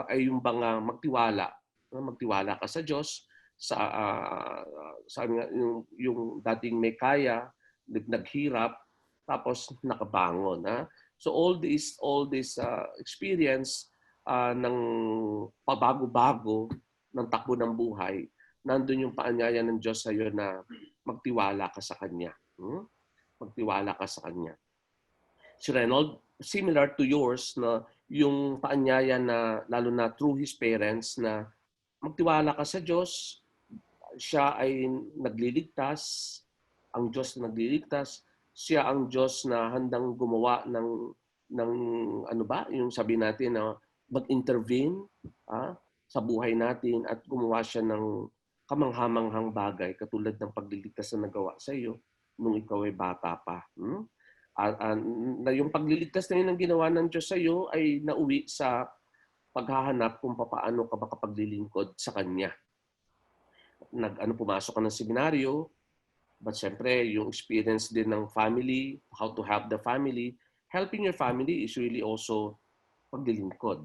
ay yung bang magtiwala. Magtiwala ka sa Diyos, yung dating may kaya, naghirap, tapos nakabangon. So all this experience ng pabago-bago ng takbo ng buhay, nandun yung paanyaya ng Diyos sa iyo na magtiwala ka sa Kanya. Magtiwala ka sa Kanya. Si Reynold, similar to yours, na yung paanyaya na lalo na through his parents na magtiwala ka sa Diyos, siya ay nagliligtas, ang Diyos na nagliligtas, siya ang Diyos na handang gumawa ng ano ba, yung sabi natin na mag-intervene sa buhay natin at gumawa siya ng kamanghamanghang bagay katulad ng pagliligtas na nagawa sa iyo nung ikaw ay bata pa. Na yung pagliligtas na yun ang ginawa ng Diyos sa iyo ay nauwi sa paghahanap kung paano ka makapaglilingkod sa Kanya. Pumasok ka ng seminaryo, but syempre yung experience din ng family, how to help the family, helping your family is really also paglilingkod.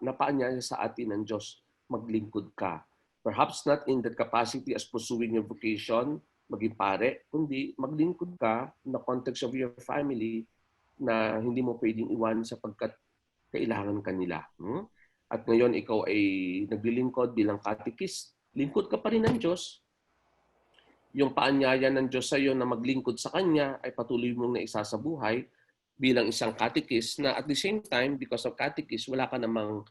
Napaanyaya sa atin ng Diyos, maglingkod ka. Perhaps not in the capacity as pursuing your vocation, maging pare, kundi maglingkod ka in the context of your family na hindi mo pwedeng iwan sapagkat kailangan kanila. At ngayon ikaw ay naglilingkod bilang catechist, lingkod ka pa rin ng Diyos. yung paanyaya ng Diyos sa iyo na maglingkod sa Kanya ay patuloy mong naisa sa buhay bilang isang catechist na at the same time, because of catechist, wala ka namang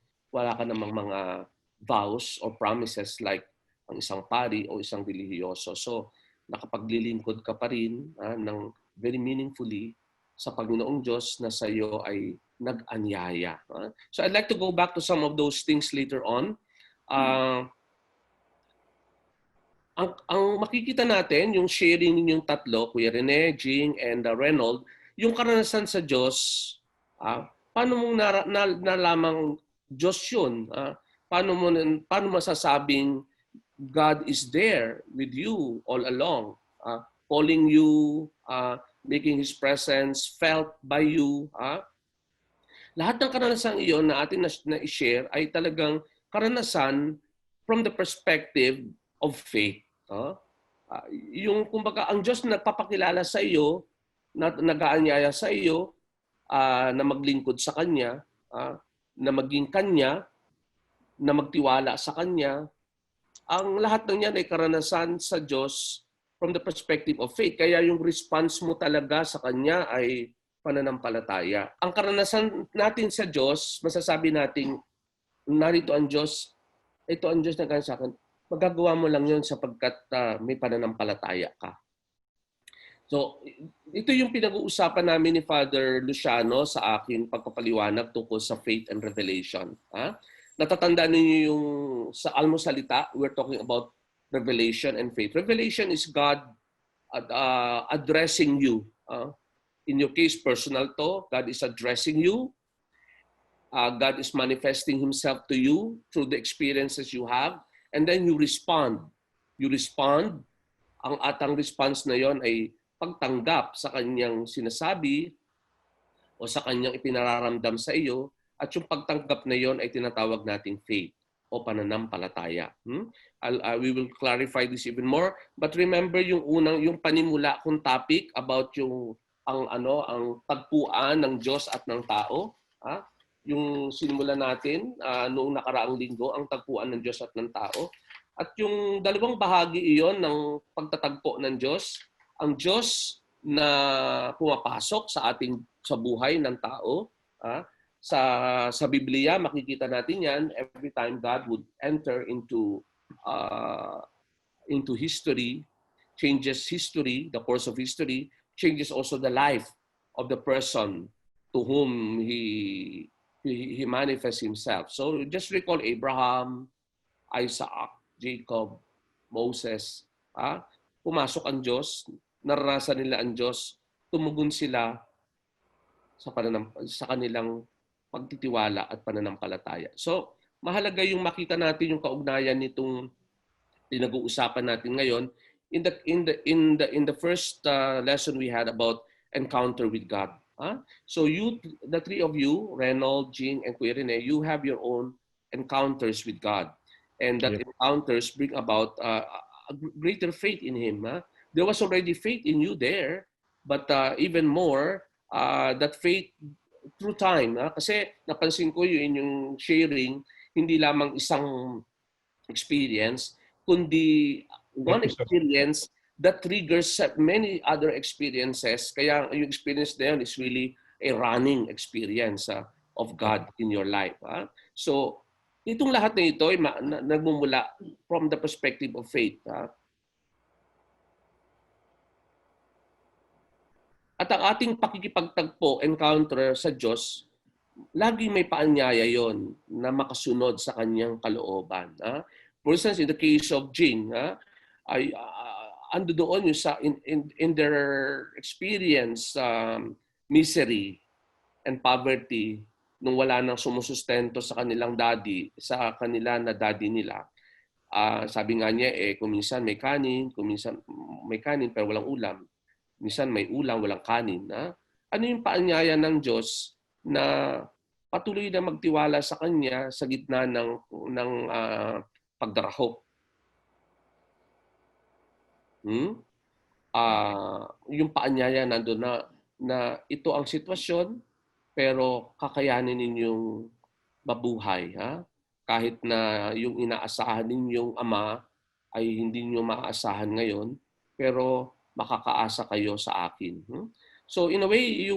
mga vows or promises like ang isang pari o isang relihiyoso. So, nakapaglilingkod ka pa rin ng very meaningfully sa Panginoong Diyos na sa iyo ay nag-anyaya. So, I'd like to go back to some of those things later on. Ang makikita natin, yung sharing ninyong tatlo, Kuya Rene, Jing, and Reynold, yung karanasan sa Diyos, paano mong nalamang Diyos yun? Paano masasabing God is there with you all along, calling you, making His presence felt by you. Lahat ng karanasan iyon na atin na-share ay talagang karanasan from the perspective of faith. Yung kumbaga ang Diyos nagpapakilala sa iyo, nag-aanyaya sa iyo na maglingkod sa Kanya, na maging Kanya, na magtiwala sa Kanya. Ang lahat ng yan ay karanasan sa Diyos from the perspective of faith. Kaya yung response mo talaga sa Kanya ay pananampalataya. Ang karanasan natin sa Diyos, masasabi natin, narito ang Diyos, ito ang Diyos na kaya sa akin, magagawa mo lang yun sapagkat may pananampalataya ka. So, ito yung pinag-uusapan namin ni Father Luciano sa aking pagpapaliwanag tungkol sa faith and revelation. Natatandaan niyo yung sa almusalita, we're talking about revelation and faith. Revelation is God addressing you. In your case, personal to, God is addressing you. God is manifesting Himself to you through the experiences you have. And then you respond. You respond. Ang atang response na yon ay pagtanggap sa Kanyang sinasabi o sa Kanyang ipinararamdam sa iyo. At yung pagtanggap na yon ay tinatawag nating faith o pananampalataya. We will clarify this even more. But remember yung panimula kong topic about ang tagpuan ng Diyos at ng tao. Yung sinimula natin noong nakaraang linggo, ang tagpuan ng Diyos at ng tao. At yung dalawang bahagi iyon ng pagtatagpo ng Diyos, ang Diyos na pumapasok sa buhay ng tao. Sa Biblia, makikita natin yan every time God would enter into history, changes history, the course of history, changes also the life of the person to whom He manifests Himself. So just recall Abraham, Isaac, Jacob, Moses. Pumasok ang Diyos, naranasan nila ang Diyos, tumugon sila sa kanilang pagtitiwala at pananampalataya. So mahalaga yung makita natin yung kaugnayan nitong pinag-uusapan natin ngayon. In the first lesson we had about encounter with God. So you, the three of you, Reynold, Jing, and Kuya Rene, you have your own encounters with God. And that encounters bring about a greater faith in Him. There was already faith in you there, but even more, that faith through time. Kasi napansin ko yun yung sharing, hindi lamang isang experience, kundi one experience that triggers many other experiences. Kaya yung experience na yun is really a running experience of God in your life. So, itong lahat na ito ay nagmumula from the perspective of faith. At ang ating pakikipagtagpo, encounter sa Diyos, laging may paanyaya yon na makasunod sa Kanyang kalooban. For instance, in the case of Jing, ay ando doon yung in their experience, misery and poverty, nung wala nang sumusustento sa kanilang daddy, sa kanila na daddy nila. Sabi nga niya, kung minsan may kanin, pero walang ulam. Minsan may ulam, walang kanin. Ano yung paanyaya ng Diyos na patuloy na magtiwala sa Kanya sa gitna ng pagdarahop? Yung paanyaya nandun na ito ang sitwasyon, pero kakayanin ninyong mabuhay. Kahit na yung inaasahan ninyong ama ay hindi niyo maaasahan ngayon, pero makakaasa kayo sa akin. So in a way,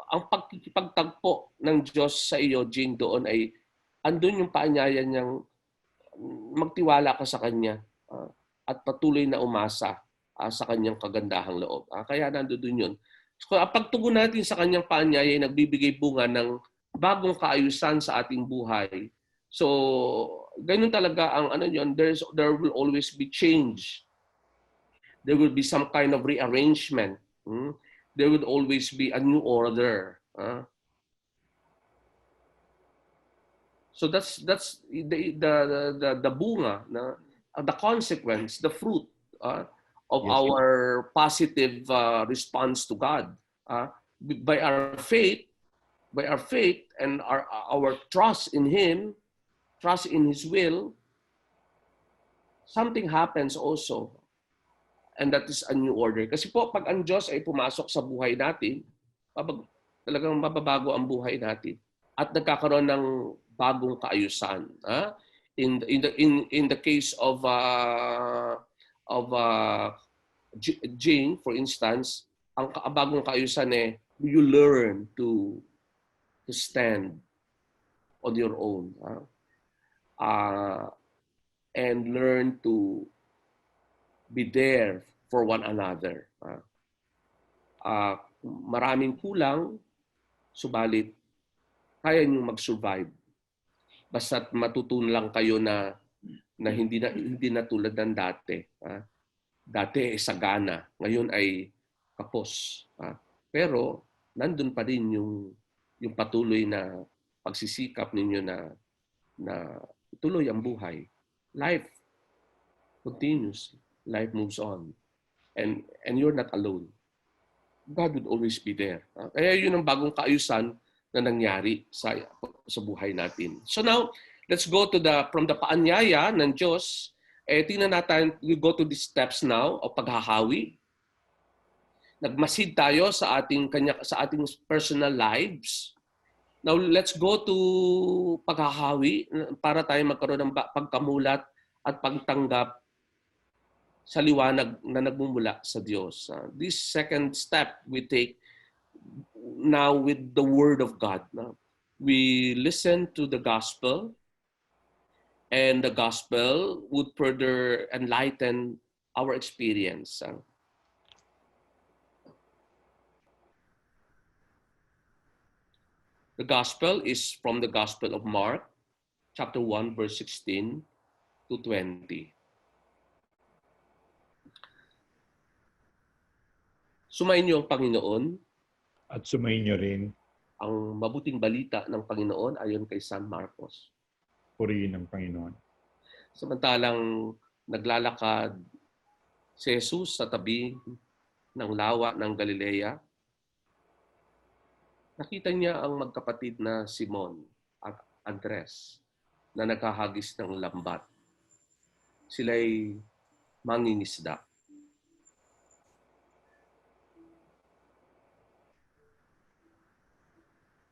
ang pagkikipagtagpo ng Diyos sa iyo, Jing, doon ay andun yung paanyaya niyang magtiwala ka sa Kanya at patuloy na umasa sa Kanyang kagandahang loob. Kaya nandoon yun. So, ang pagtugon natin sa Kanyang paanyaya ay nagbibigay bunga ng bagong kaayusan sa ating buhay. So, ganun talaga ang ano yun, there will always be change. There will be some kind of rearrangement. There will always be a new order. So that's the bunga, the consequence, the fruit of Yes, our positive response to God. By our faith and our trust in Him, trust in His will, something happens also. And that is a new order. Kasi po, pag ang Diyos ay pumasok sa buhay natin, talagang mababago ang buhay natin. At nagkakaroon ng bagong kaayusan. In the case of Jing, for instance, ang bagong kaayusan you learn to stand on your own and learn to be there for one another. Maraming kulang, subalit kaya niyong mag-survive. Basta't matutunan lang kayo na hindi na tulad ng dati. Dati ay sagana, ngayon ay kapos. Pero nandun pa rin yung patuloy na pagsisikap ninyo na tuloy ang buhay. Life continues. Life moves on. And you're not alone. God would always be there. Kaya yun ang bagong kaayusan na nangyari sa buhay natin. So now, let's go to from the paanyaya ng Diyos. Tingnan natin, we go to the steps now o paghahawi. Nagmasid tayo sa ating personal lives. Now, let's go to paghahawi para tayo magkaroon ng pagkamulat at pagtanggap sa liwanag na nagmumula sa Diyos. This second step we take now with the Word of God. We listen to the gospel, and the gospel would further enlighten our experience. The gospel is from the Gospel of Mark, chapter 1, verse 16 to 20. Sumayin niyo ang Panginoon. At sumayin niyo rin. Ang mabuting balita ng Panginoon ayon kay San Marcos. Purihin ng Panginoon. Samantalang naglalakad si Hesus sa tabi ng lawa ng Galilea, nakita niya ang magkapatid na Simon at Andres na naghahagis ng lambat. Sila'y mangingisda.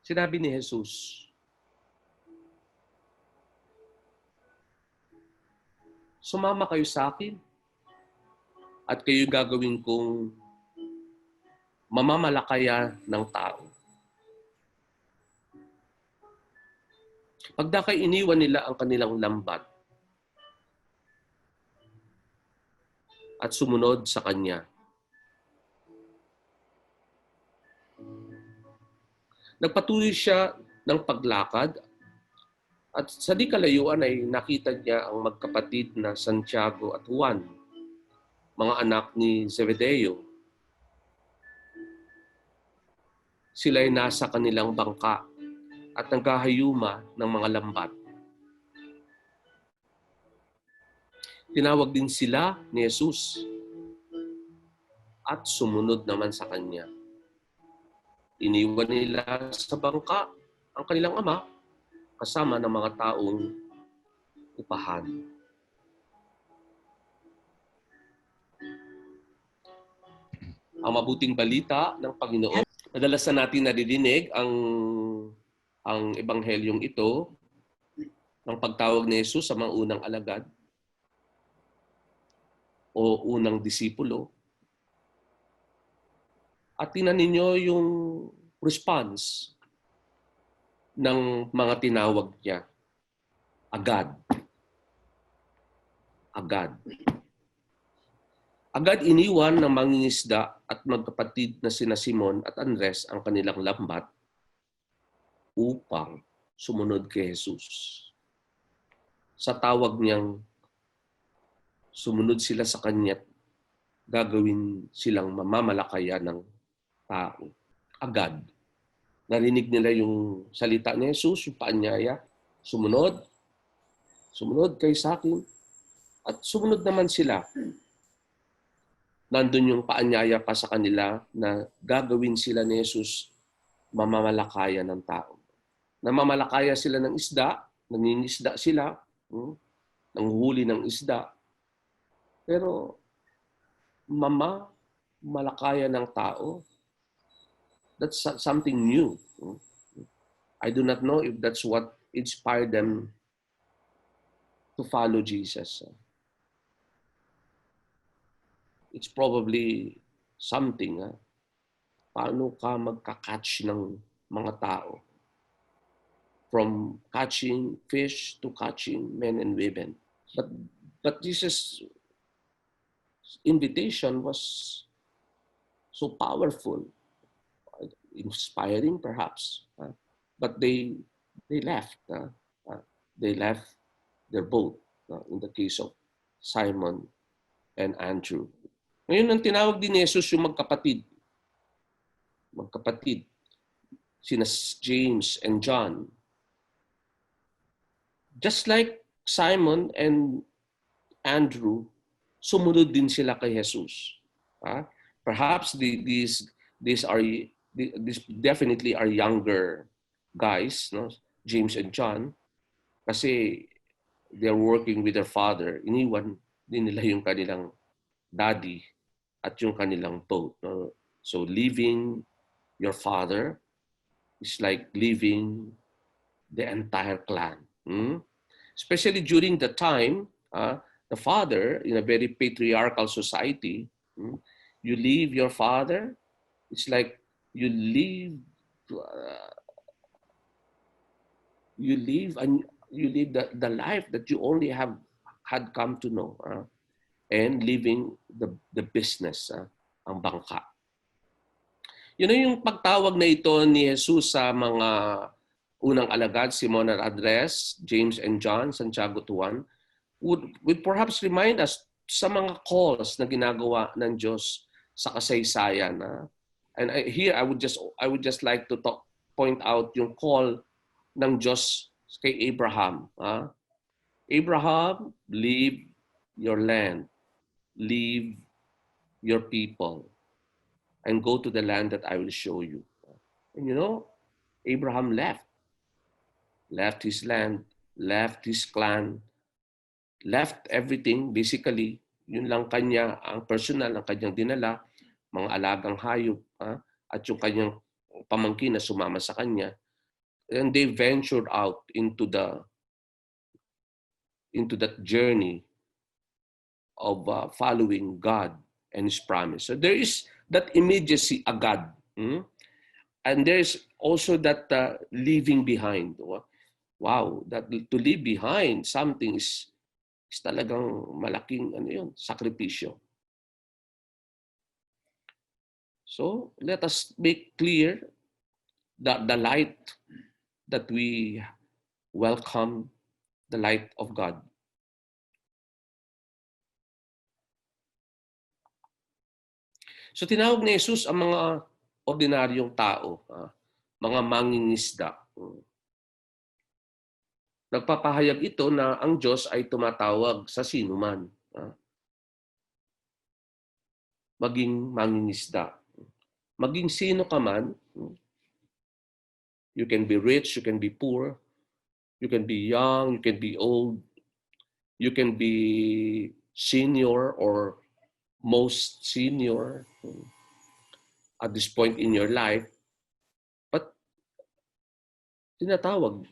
Sinabi ni Hesus, sumama kayo sa akin at kayo gagawin kong mamamalakaya ng tao. Pagdakay iniwan nila ang kanilang lambat at sumunod sa Kanya. Nagpatuloy siya ng paglakad at sa di kalayuan ay nakita niya ang magkapatid na Santiago at Juan, mga anak ni Zebedeo. Sila'y nasa kanilang bangka at naghahayuma ng mga lambat. Tinawag din sila ni Hesus at sumunod naman sa Kanya. Iniwan nila sa bangka ang kanilang ama kasama ng mga taong upahan. Ang mabuting balita ng Panginoon. Madalas na natin nadidinig ang ebanghelyong ito ng pagtawag ni Hesus sa mga unang alagad o unang disipulo. At tingnan ninyo yung response ng mga tinawag niya. Agad. Agad. Agad iniwan ng mangingisda at magkapatid na sina Simon at Andres ang kanilang lambat upang sumunod kay Jesus. Sa tawag niyang sumunod sila sa kanya, gagawin silang mamamalakaya ng tao. Agad. Narinig nila yung salita ni Jesus, yung paanyaya. Sumunod. Sumunod kayo sa akin. At sumunod naman sila. Nandun yung paanyaya pa sa kanila na gagawin sila ni Jesus mamamalakaya ng tao. Namamalakaya sila ng isda, nangingisda sila, nanguhuli ng isda. Pero malakaya ng tao, that's something new. I do not know if that's what inspired them to follow Jesus. It's probably something. Paano ka magka-catch ng mga tao? From catching fish to catching men and women. But Jesus' invitation was so powerful, inspiring perhaps. But they left. They left their boat in the case of Simon and Andrew. Ngayon, ang tinawag din ni Jesus yung magkapatid. Magkapatid. Sina James and John. Just like Simon and Andrew, sumunod din sila kay Jesus. Perhaps these definitely are younger guys, no? James and John, kasi they're working with their father. Iniwan din nila yung kanilang daddy at yung kanilang boat. No? So leaving your father is like leaving the entire clan. Especially during the time, the father, in a very patriarchal society, you leave your father, it's like you leave the life that you only had come to know, and leaving the business, ang bangka. Yun na yung pagtawag na ito ni Jesus sa mga unang alagad, Simon at Andres, James and John, Santiago to 1, would perhaps remind us sa mga calls na ginagawa ng Diyos sa kasaysayan. And here I would just like to point out yung call ng Diyos kay Abraham. Abraham, leave your land, leave your people, and go to the land that I will show you. And you know, Abraham left his land, left his clan, left everything. Basically, yun lang kanya, ang personal, ang kanyang dinala, mga alagang hayop, at yung kanyang pamangkin na sumama sa kanya. And they ventured out into that journey of following God and His promise. So there is that immediacy, agad. And there is also that leaving behind. Wow, that to leave behind something is talagang malaking sakripisyo. So let us make clear that the light that we welcome, the light of God. So tinawag ni Jesus ang mga ordinaryong tao, mga mangingisda. Nagpapahayag ito na ang Diyos ay tumatawag sa sinuman. Maging mangingisda. Maging sino ka man, you can be rich, you can be poor, you can be young, you can be old, you can be senior or most senior at this point in your life, but tinatawag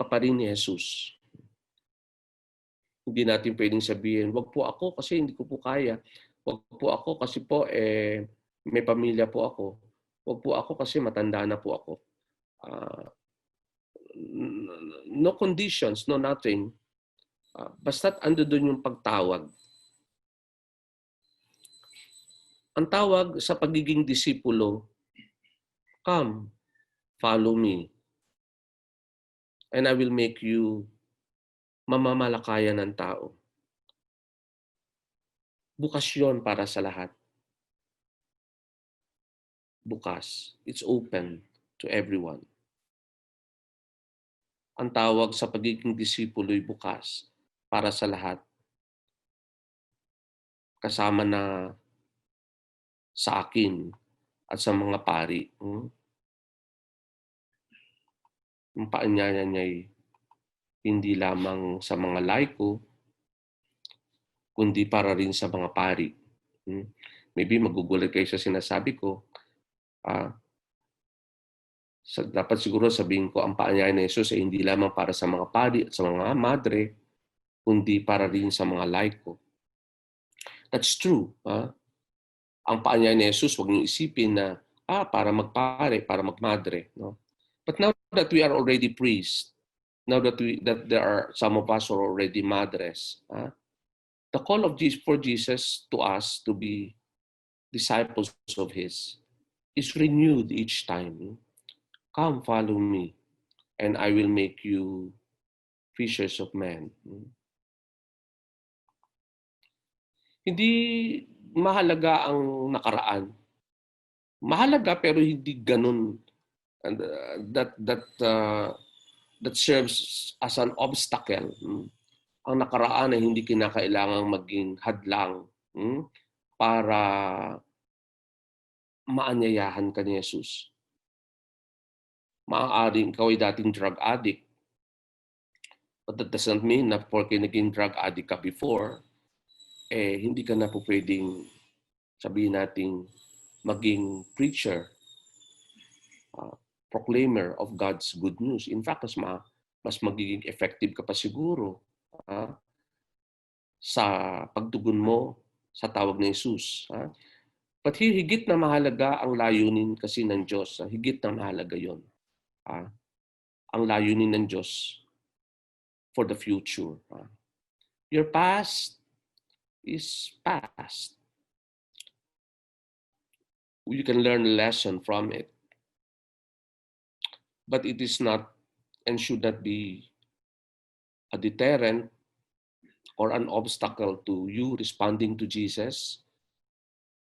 ka pa rin ni Jesus. Hindi natin pwedeng sabihin, wag po ako kasi hindi ko po kaya. Wag po ako kasi po may pamilya po ako. Huwag po ako kasi matanda na po ako. No conditions, no nothing. Basta't ando doon yung pagtawag. Ang tawag sa pagiging disipulo, come, follow me, and I will make you mamamalakayan ng tao. Bukas yun para sa lahat. Bukas. It's open to everyone. Ang tawag sa pagiging disipulo'y bukas para sa lahat. Kasama na sa akin at sa mga pari. Yung paanyaya niya'y hindi lamang sa mga laiko, kundi para rin sa mga pari. Maybe magugulat kayo sa sinasabi ko. Dapat siguro sabihin ko, ang paanyaya ni Hesus ay hindi lamang para sa mga pari at sa mga madre, kundi para rin sa mga laiko. That's true. Ang paanyaya ni Hesus, huwag niyo isipin na para magpare, para magmadre. No? But now that we are already priests, now that there are some of us who are already madres, the call of Jesus for Jesus to us to be disciples of His is renewed each time. Come, follow me, and I will make you fishers of men. Hindi mahalaga ang nakaraan. Mahalaga pero hindi ganun. And that serves as an obstacle. Ang nakaraan ay hindi kinakailangang maging hadlang para maanyayahan ka ni Jesus. Maaaring ikaw ay dating drug addict. But that doesn't mean na porque naging drug addict ka before, hindi ka na po pwedeng sabihin nating maging preacher, proclaimer of God's good news. In fact, mas magiging effective ka pa siguro sa pagtugon mo sa tawag ni Jesus. But here, higit na mahalaga ang layunin kasi ng Diyos. Higit na mahalaga yon. Ang layunin ng Diyos for the future. Your past is past. You can learn a lesson from it. But it is not and should not be a deterrent or an obstacle to you responding to Jesus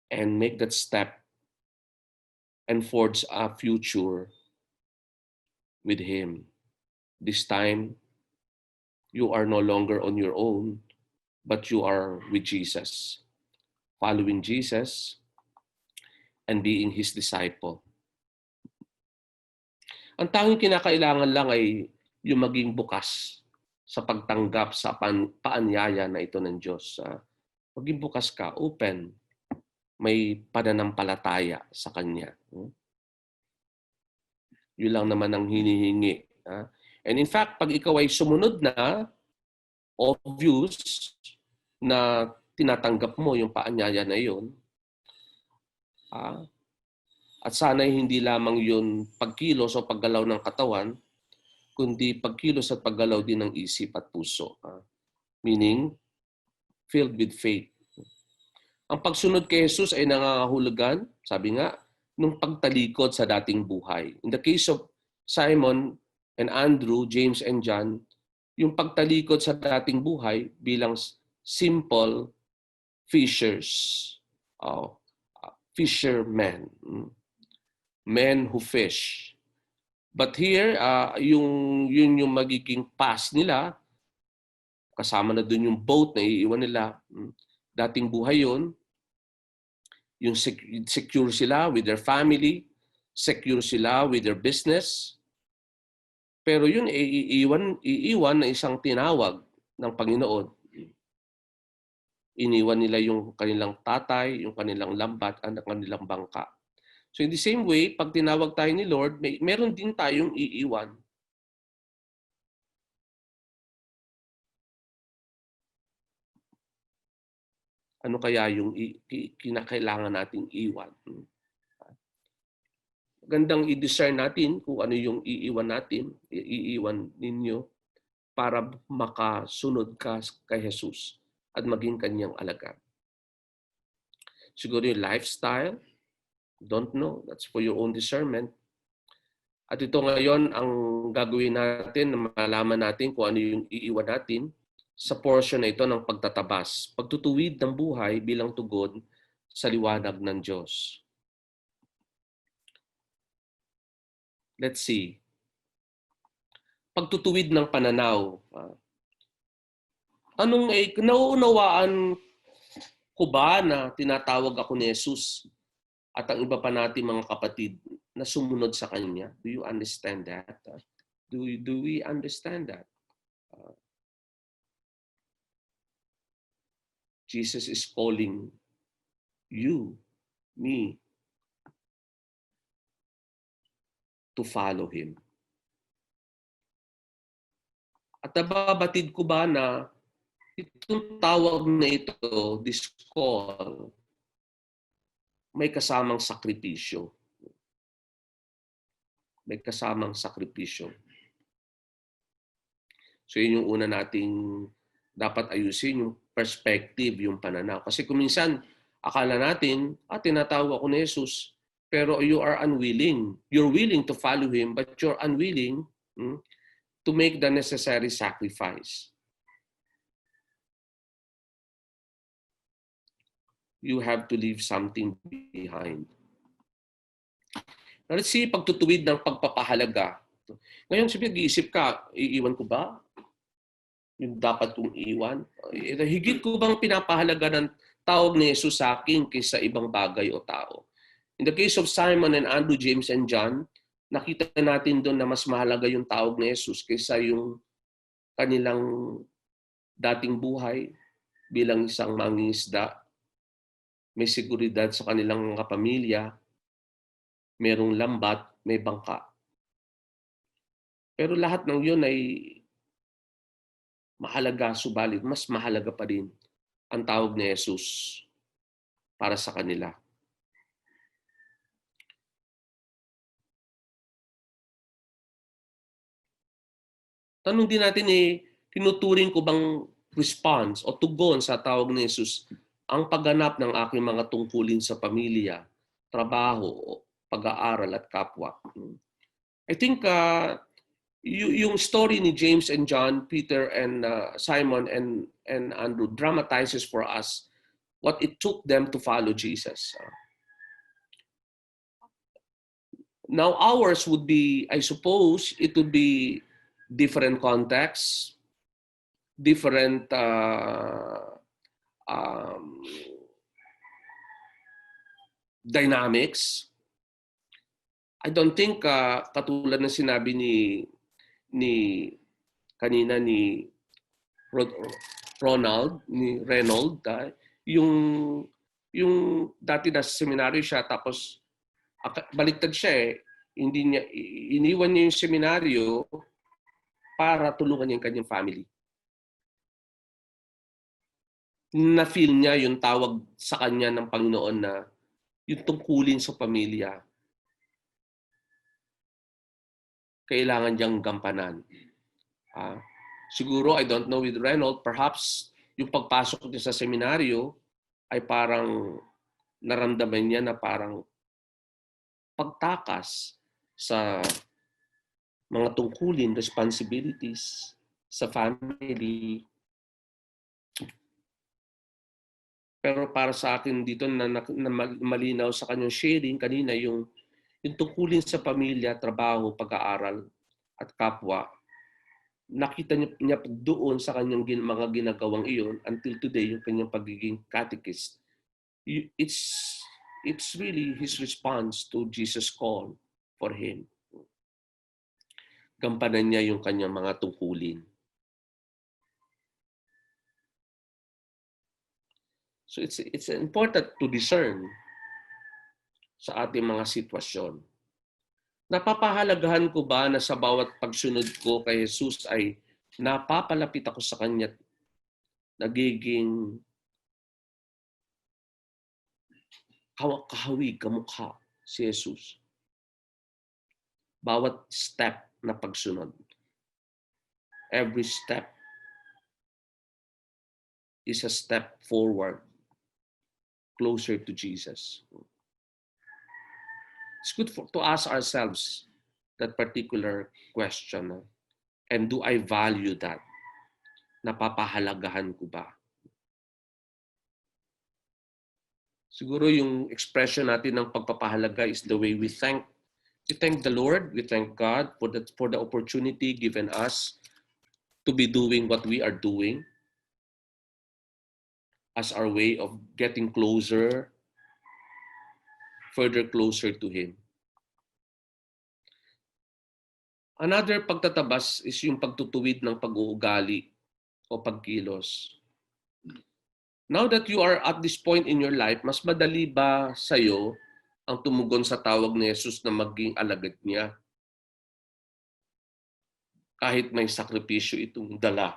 and make that step and forge a future with Him. This time, you are no longer on your own, but you are with Jesus, following Jesus and being His disciple. Ang tanging kinakailangan lang ay yung maging bukas sa pagtanggap sa paanyaya na ito ng Diyos. Maging bukas ka, open, may pananampalataya sa Kanya. Yun lang naman ang hinihingi. And in fact, pag ikaw ay sumunod na, obvious na tinatanggap mo yung paanyaya na yun, at sana'y hindi lamang yun pagkilos o paggalaw ng katawan, kundi pagkilos at paggalaw din ng isip at puso. Meaning, filled with faith. Ang pagsunod kay Jesus ay nangangahulugan, sabi nga, nung pagtalikod sa dating buhay. In the case of Simon and Andrew, James and John, yung pagtalikod sa dating buhay bilang simple fishers, fishermen, men who fish. But here, yun yung magiging past nila, kasama na dun yung boat na iiwan nila. Dating buhay yun, yung secure sila with their family, secure sila with their business. Pero yun, iiwan na isang tinawag ng Panginoon. Iniwan nila yung kanilang tatay, yung kanilang lambat, at kanilang bangka. So in the same way, pag tinawag tayo ni Lord, meron din tayong iiwan. Ano kaya yung kinakailangan nating iwan? Gandang i-discern natin kung ano yung iiwan natin, iiwan ninyo para makasunod ka kay Hesus at maging kanyang alagad. Siguro yung lifestyle, don't know. That's for your own discernment. At ito ngayon ang gagawin natin na malaman natin kung ano yung iiwan natin sa portion na ito ng pagtatabas, pagtutuwid ng buhay bilang tugon sa liwanag ng Diyos. Let's see. Pagtutuwid ng pananaw. Nauunawaan ko ba na tinatawag ako ni Hesus at ang iba pa natin mga kapatid na sumunod sa Kanya? Do you understand that? Do we understand that? Jesus is calling you, me, to follow Him. At nababatid ko ba na itong tawag na ito, this call, may kasamang sakripisyo. May kasamang sakripisyo. So yun yung una nating dapat ayusin, yung perspective, yung pananaw. Kasi kung minsan, akala natin, tinatawag ako ni Jesus, pero you are unwilling. You're willing to follow Him, but you're unwilling to make the necessary sacrifice. You have to leave something behind. Now, let's see, pagtutuwid ng pagpapahalaga. Ngayon, sabi, nag-iisip ka, iiwan ko ba? Yung dapat kong iwan? Higit ko bang pinapahalaga ng tawag ni Jesus sa akin kaysa ibang bagay o tao? In the case of Simon and Andrew, James and John, nakita natin doon na mas mahalaga yung tawag ni Jesus kaysa yung kanilang dating buhay bilang isang mangingisda. May seguridad sa kanilang mga pamilya, merong lambat, may bangka. Pero lahat ng yun ay mahalaga, subalit mas mahalaga pa rin ang tawag ni Jesus para sa kanila. Tanong din natin tinuturing ko bang response o tugon sa tawag ni Jesus ang pagganap ng aking mga tungkulin sa pamilya, trabaho, pag-aaral at kapwa. I think yung story ni James and John, Peter and Simon and Andrew dramatizes for us what it took them to follow Jesus. Now ours would be, I suppose, it would be different contexts, different dynamics. I don't think katulad ng sinabi ni kanina ni Reynold, yung dati nasa seminaryo siya tapos baliktad siya hindi niya iniwan niya yung seminaryo para tulungan niya yung kanyang family. Na-feel niya yung tawag sa kanya ng Panginoon na yung tungkulin sa pamilya kailangan niyang gampanan. Siguro, I don't know with Reynold, perhaps yung pagpasok niya sa seminaryo ay parang naramdaman niya na parang pagtakas sa mga tungkulin, responsibilities sa family. Pero para sa akin dito na malinaw sa kanyang sharing kanina yung tungkulin sa pamilya, trabaho, pag-aaral at kapwa, nakita niya doon sa kanyang mga ginagawang iyon until today yung kanyang pagiging catechist. It's really his response to Jesus' call for him. Gampanan niya yung kanyang mga tungkulin. So it's important to discern sa ating mga sitwasyon. Napapahalagahan ko ba na sa bawat pagsunod ko kay Hesus ay napapalapit ako sa Kanya, nagiging kahawig, kamukha si Hesus. Bawat step na pagsunod. Every step is a step forward, closer to Jesus. It's good to ask ourselves that particular question. And do I value that? Napapahalagahan ko ba? Siguro yung expression natin ng pagpapahalaga is the way we thank the Lord, we thank God for the opportunity given us to be doing what we are doing as our way of getting closer, further closer to Him. Another pagtatabas is yung pagtutuwid ng pag-uugali o pagkilos. Now that you are at this point in your life, mas madali ba sa'yo ang tumugon sa tawag ni Hesus na maging alagad niya? Kahit may sakripisyo itong dala.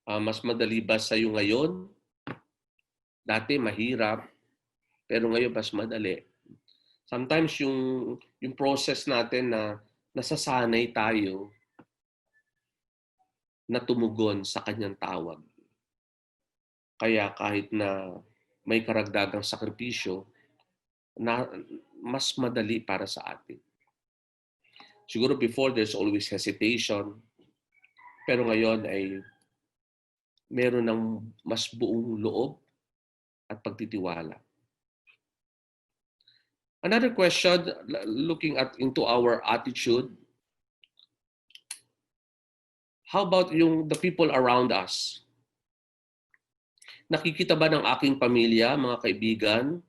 Mas madali ba sa'yo ngayon? Dati mahirap, pero ngayon mas madali. Sometimes yung process natin na nasasanay tayo na tumugon sa kanyang tawag. Kaya kahit na may karagdagang sakripisyo, na mas madali para sa atin. Siguro before there's always hesitation, pero ngayon ay meron ng mas buong loob at pagtitiwala. Another question, looking into our attitude, how about the people around us? Nakikita ba ng aking pamilya, mga kaibigan,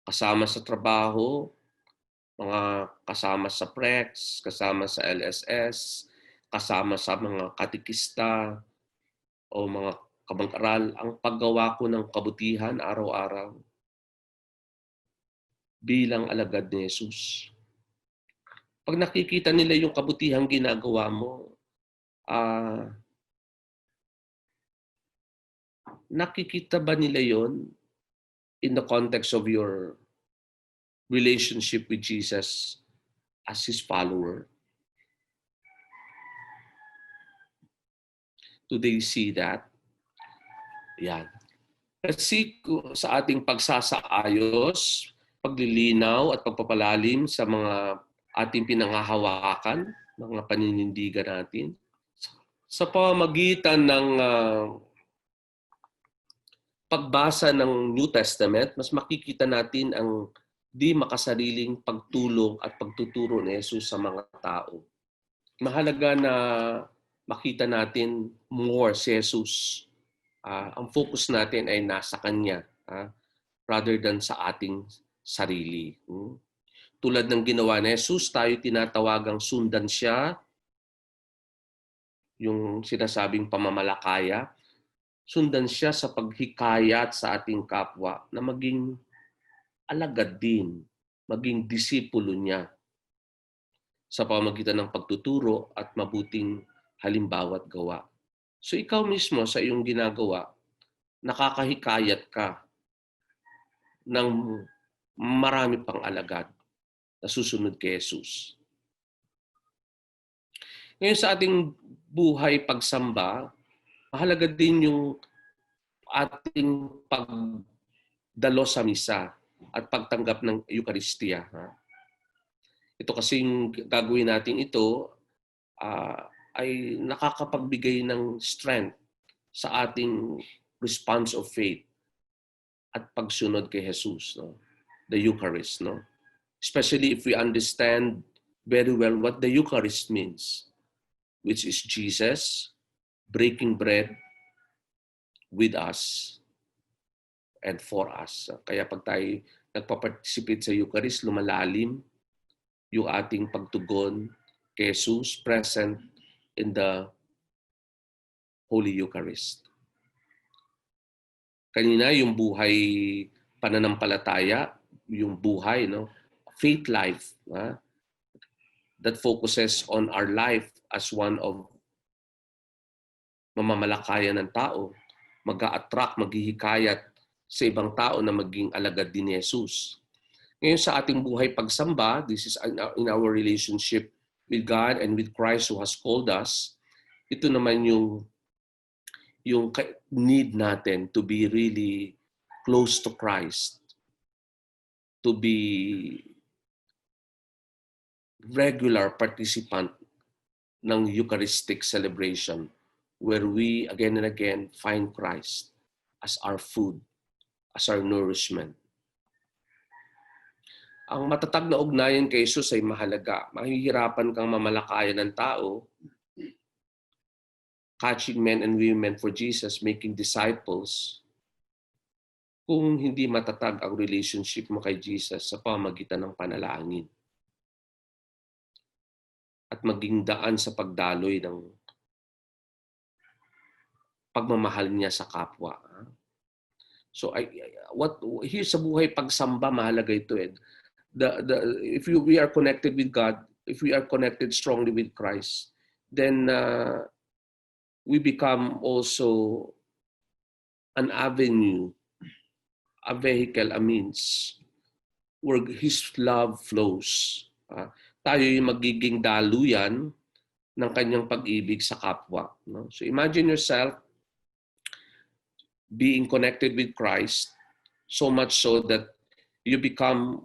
kasama sa trabaho, mga kasama sa PREX, kasama sa LSS, kasama sa mga katikista o mga kamag-aral, ang paggawa ko ng kabutihan araw-araw bilang alagad ni Hesus? Pag nakikita nila yung kabutihang ginagawa mo, nakikita ba nila yon in the context of your relationship with Jesus as His follower? Do they see that? Yan. Let's see sa ating pagsasaayos, paglilinaw at pagpapalalim sa mga ating pinanghahawakan, mga paninindigan natin. Sa pamamagitan ng pagbasa ng New Testament, mas makikita natin ang di makasariling pagtulong at pagtuturo ni Hesus sa mga tao. Mahalaga na makita natin more si Hesus. Ang focus natin ay nasa Kanya rather than sa ating sarili. Tulad ng ginawa ni Hesus, tayo tinatawagang sundan siya, yung sinasabing pamamalakaya, sundan siya sa paghikayat sa ating kapwa na maging alagad din, maging disipulo niya sa pamamagitan ng pagtuturo at mabuting halimbawa at gawa. So ikaw mismo sa iyong ginagawa, nakakahikayat ka ng marami pang alagad na susunod kay Hesus. Ngayon sa ating buhay pagsamba, mahalaga din yung ating pagdalo sa misa at pagtanggap ng Eucharistia. Ito kasing gagawin natin ito ay nakakapagbigay ng strength sa ating response of faith at pagsunod kay Hesus, no? The Eucharist, no? Especially if we understand very well what the Eucharist means, which is Jesus breaking bread with us and for us. Kaya pag tayo nagpa-participate sa Eucharist, lumalalim yung ating pagtugon kay Jesus present in the Holy Eucharist. Kanina yung buhay pananampalataya, yung buhay, no? Faith life, that focuses on our life as one of mamamalakayan ng tao, mag-a-attract, maghihikayat sa ibang tao na maging alagad din ni Hesus. Ngayon sa ating buhay pagsamba, this is in our relationship with God and with Christ who has called us. Ito naman yung need natin to be really close to Christ, to be regular participant ng Eucharistic celebration where we again and again find Christ as our food, as our nourishment. Ang matatag na ugnayan kay Jesus ay mahalaga. Mahihirapan kang mamalakayan ng tao, catching men and women for Jesus, making disciples, kung hindi matatag ang relationship mo kay Jesus sa pamamagitan ng panalangin. At maging daan sa pagdaloy ng pagmamahal niya sa kapwa. So here sa buhay pagsamba, mahalaga ito eh. We are connected with God, if we are connected strongly with Christ, then we become also an avenue, a vehicle, a means where His love flows. Tayo yung magiging daluyan ng kanyang pag-ibig sa kapwa. No? So imagine yourself being connected with Christ so much so that you become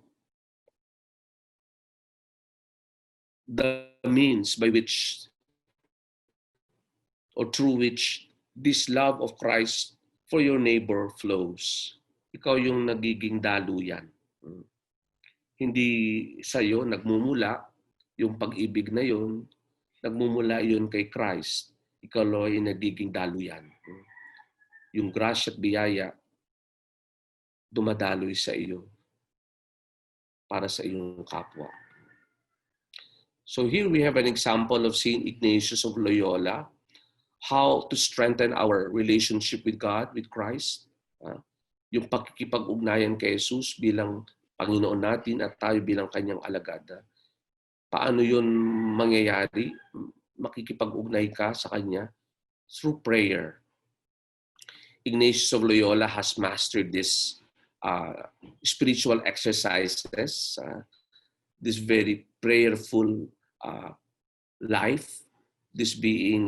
the means by which or through which this love of Christ for your neighbor flows. Ikaw yung nagiging daluyan. Hindi sa'yo nagmumula yung pag-ibig na yun, nagmumula yun kay Christ. Ikaw ay nagiging daluyan. Yung grasya at biyaya dumadaloy sa iyo para sa iyong kapwa. So here we have an example of Saint Ignatius of Loyola, how to strengthen our relationship with God, with Christ. Yung pakikipag-ugnayan kay Jesus bilang Panginoon natin at tayo bilang kanyang alagad. Paano yun mangyayari? Makikipag-ugnay ka sa kanya through prayer. Ignatius of Loyola has mastered this spiritual exercises, this very prayerful life, this being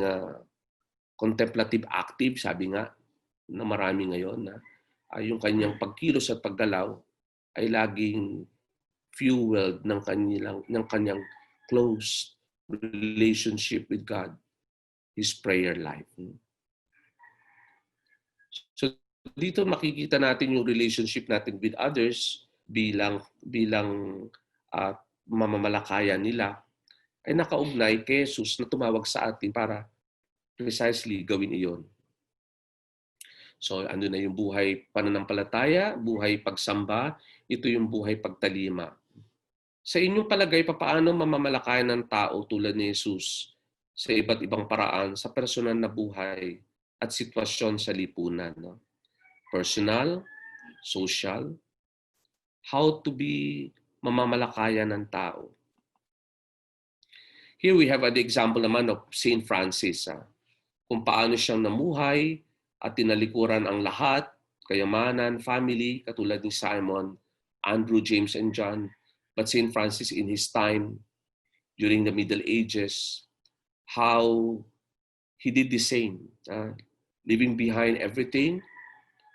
contemplative active, sabi nga na marami ngayon, na yung kanyang pagkilos at paggalaw ay laging fueled ng kanyang close relationship with God, his prayer life. So dito makikita natin yung relationship natin with others bilang mamamalakayan nila ay nakaugnay kay Jesus na tumawag sa atin para precisely gawin iyon. So ano na yung buhay pananampalataya, buhay pagsamba, ito yung buhay pagtalima. Sa inyong palagay, paano mamamalakayan ng tao tulad ni Jesus sa iba't ibang paraan sa personal na buhay at sitwasyon sa lipunan? No? Personal, social, how to be mamamalakayan ng tao. Here we have the example naman of Saint Francis. Kung paano siyang namuhay at tinalikuran ang lahat, kayamanan, family, katulad ni Simon, Andrew, James, and John. But Saint Francis in his time, during the Middle Ages, how he did the same, leaving behind everything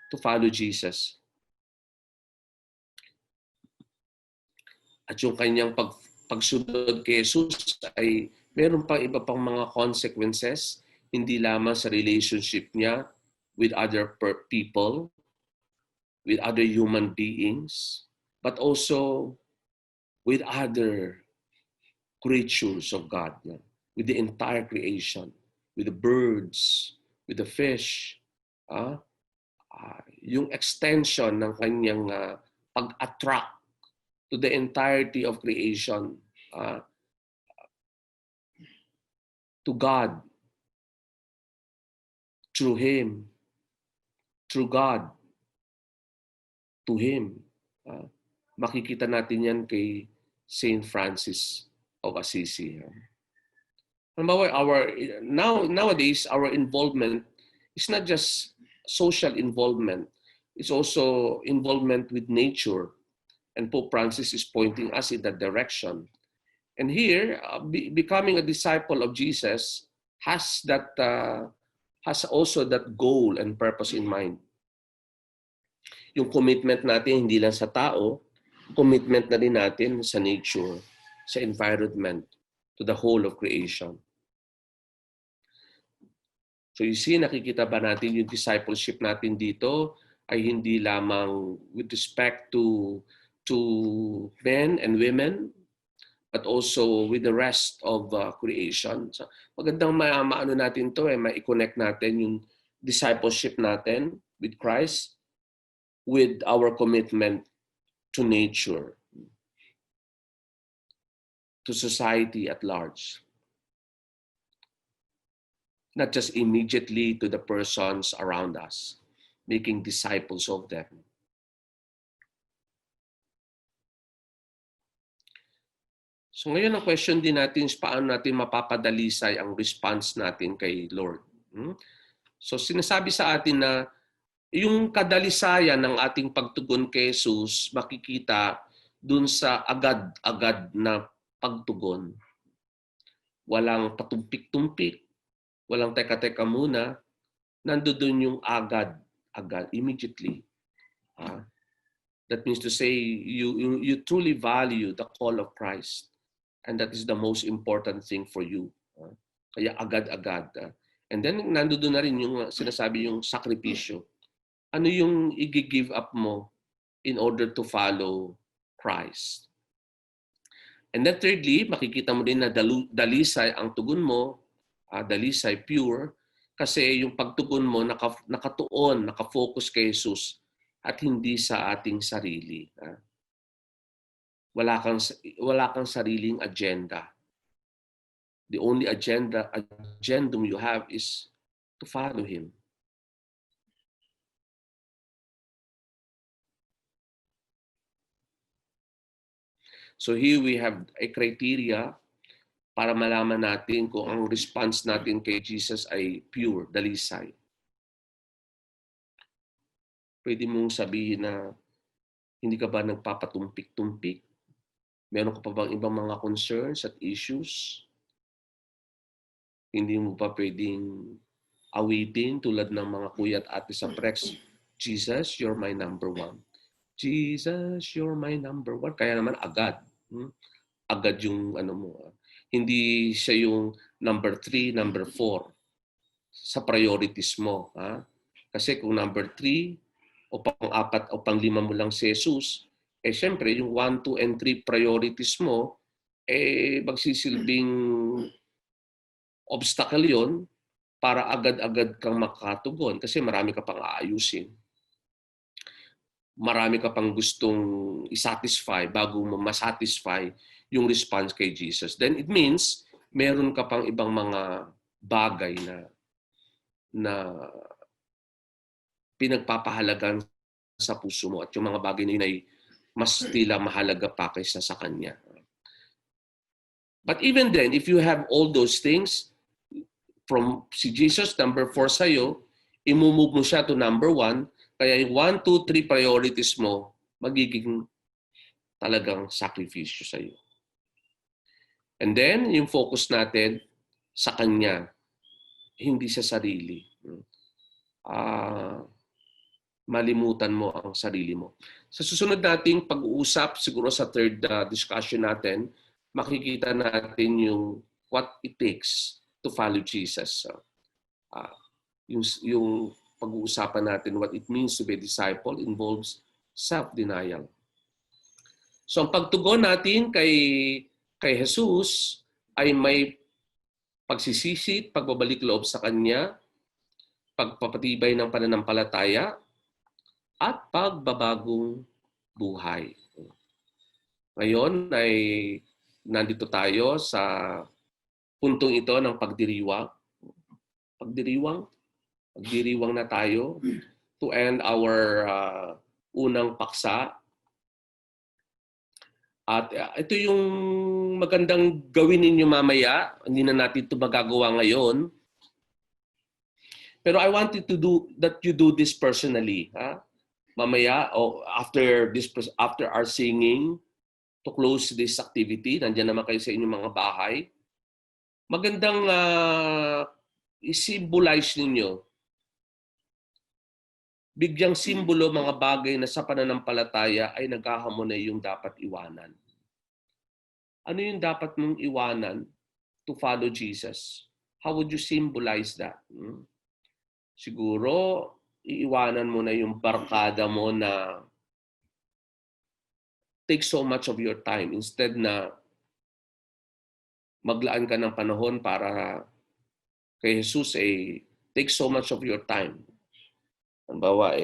to follow Jesus. At yung kanyang pagsunod kay Jesus ay meron pang iba pang mga consequences, hindi lamang sa relationship niya with other people, with other human beings, but also with other creatures of God, with the entire creation, with the birds, with the fish. Yung extension ng kanyang pag-attract to the entirety of creation, to God, through Him, through God, to Him. Makikita natin yan kay Saint Francis of Assisi. Nowadays, our involvement is not just social involvement. It's also involvement with nature. And Pope Francis is pointing us in that direction. And here, becoming a disciple of Jesus has also that goal and purpose in mind. Yung commitment natin hindi lang sa tao, commitment na rin natin sa nature, sa environment, to the whole of creation. So you see, nakikita ba natin yung discipleship natin dito ay hindi lamang with respect to men and women, but also with the rest of creation. So, magandang maano natin to ma-connect natin yung discipleship natin with Christ with our commitment to nature, to society at large. Not just immediately to the persons around us, making disciples of them. So ngayon ang question din natin is paano natin mapapadalisay ang response natin kay Lord. So sinasabi sa atin na yung kadalisayan ng ating pagtugon kay Jesus makikita dun sa agad-agad na pagtugon. Walang patumpik-tumpik, walang teka-teka muna, nandoon yung agad, immediately. That means to say you truly value the call of Christ. And that is the most important thing for you. Kaya agad-agad. And then nandoon na rin yung sinasabi yung sakripisyo. Ano yung i-give up mo in order to follow Christ? And then thirdly, makikita mo din na dalisay ang tugon mo, dalisay pure, kasi yung pagtugon mo nakatuon, nakafocus kay Jesus at hindi sa ating sarili. Wala kang sariling agenda. The only agendum you have is to follow Him. So here we have a criteria para malaman natin kung ang response natin kay Jesus ay pure, dalisay. Pwede mong sabihin na hindi ka ba nagpapatumpik-tumpik? Meron ka pa bang ibang mga concerns at issues? Hindi mo pa pwedeng awitin tulad ng mga kuya at ate sa prex, Jesus, you're my number one. Jesus, you're my number one. Kaya naman agad. Agad yung ano mo. Hindi siya yung number 3, number 4 sa priorities mo. Kasi kung number 3 o pang-4 o pang-5 mo lang si Jesus, syempre yung 1, 2, and 3 priorities mo, magsisilbing obstacle yon para agad-agad kang makatugon kasi marami ka pang aayusin. Marami ka pang gustong isatisfy bago mo masatisfy yung response kay Jesus. Then it means meron ka pang ibang mga bagay na pinagpapahalagan sa puso mo at yung mga bagay na yun ay mas tila mahalaga pa kaysa sa Kanya. But even then, if you have all those things, from si Jesus, number 4 sa'yo, imumove mo siya to number 1, kaya yung 1, 2, 3 priorities mo, magiging talagang sakripisyo sa'yo. And then, yung focus natin sa Kanya, hindi sa sarili. Malimutan mo ang sarili mo. Sa susunod nating pag-uusap, siguro sa third discussion natin, makikita natin yung what it takes to follow Jesus. Yung pag-uusapan natin, what it means to be a disciple involves self-denial. So ang pagtugon natin kay Hesus ay may pagsisisi, pagbabalik loob sa Kanya, pagpapatibay ng pananampalataya, at pagbabagong buhay. Ngayon ay nandito tayo sa puntong ito ng pagdiriwang. Pagdiriwang na tayo to end our unang paksa. At ito yung magandang gawin ninyo mamaya. Hindi na natin ito magagawa ngayon. Pero I wanted to do that you do this personally. mamaya o after our singing, to close this activity, nandiyan naman kayo sa inyong mga bahay, magandang i-symbolize ninyo, bigyang simbolo mga bagay na sa pananampalataya ay naghahamon na yung dapat iwanan. Ano yung dapat mong iwanan to follow Jesus? How would you symbolize that? Siguro, iiwanan mo na yung barkada mo na take so much of your time. Instead na maglaan ka ng panahon para kay Hesus, take so much of your time. Halimbawa,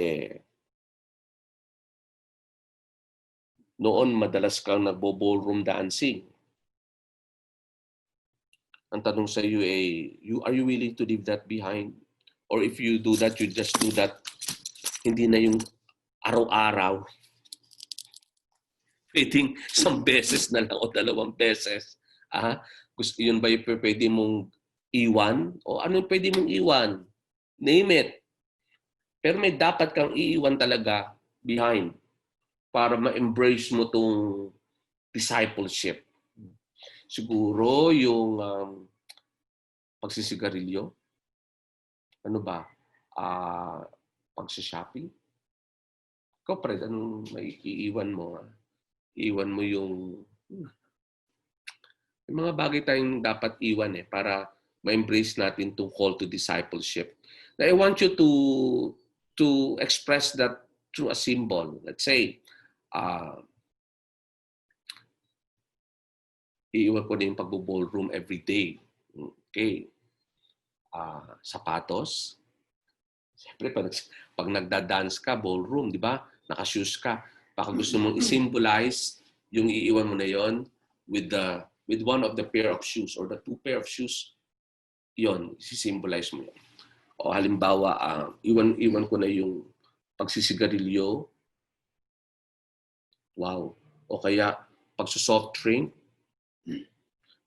noon madalas kang nagbo-ballroom dancing. Ang tanong sa iyo are you willing to leave that behind? Or if you do that, you just do that, hindi na yung araw-araw. Pwedeng isang beses na lang o 2 beses. Yun ba yung pwede mong iwan? O ano yung pwede mong iwan? Name it. Pero may dapat kang iiwan talaga behind para ma-embrace mo tong discipleship. Siguro yung pagsisigarilyo. Ano ba? Pagsishopping. Ikaw, Fred, anong may iiwan mo? Iiwan mo yung mga bagay tayong dapat iwan para ma-embrace natin itong call to discipleship. Now, I want you to express that through a symbol. Let's say, iiwan ko na yung pagbo-ballroom every day. Okay. Sapatos. Siyempre, pag nagda-dance ka, ballroom, di ba? Naka-shoes ka. Baka gusto mong i-symbolize yung iiwan mo na yon with one of the pair of shoes or the 2 pair of shoes, yon, i-symbolize mo yun. O halimbawa, iwan ko na yung pagsisigarilyo. Wow. O kaya, pagsusoft drink.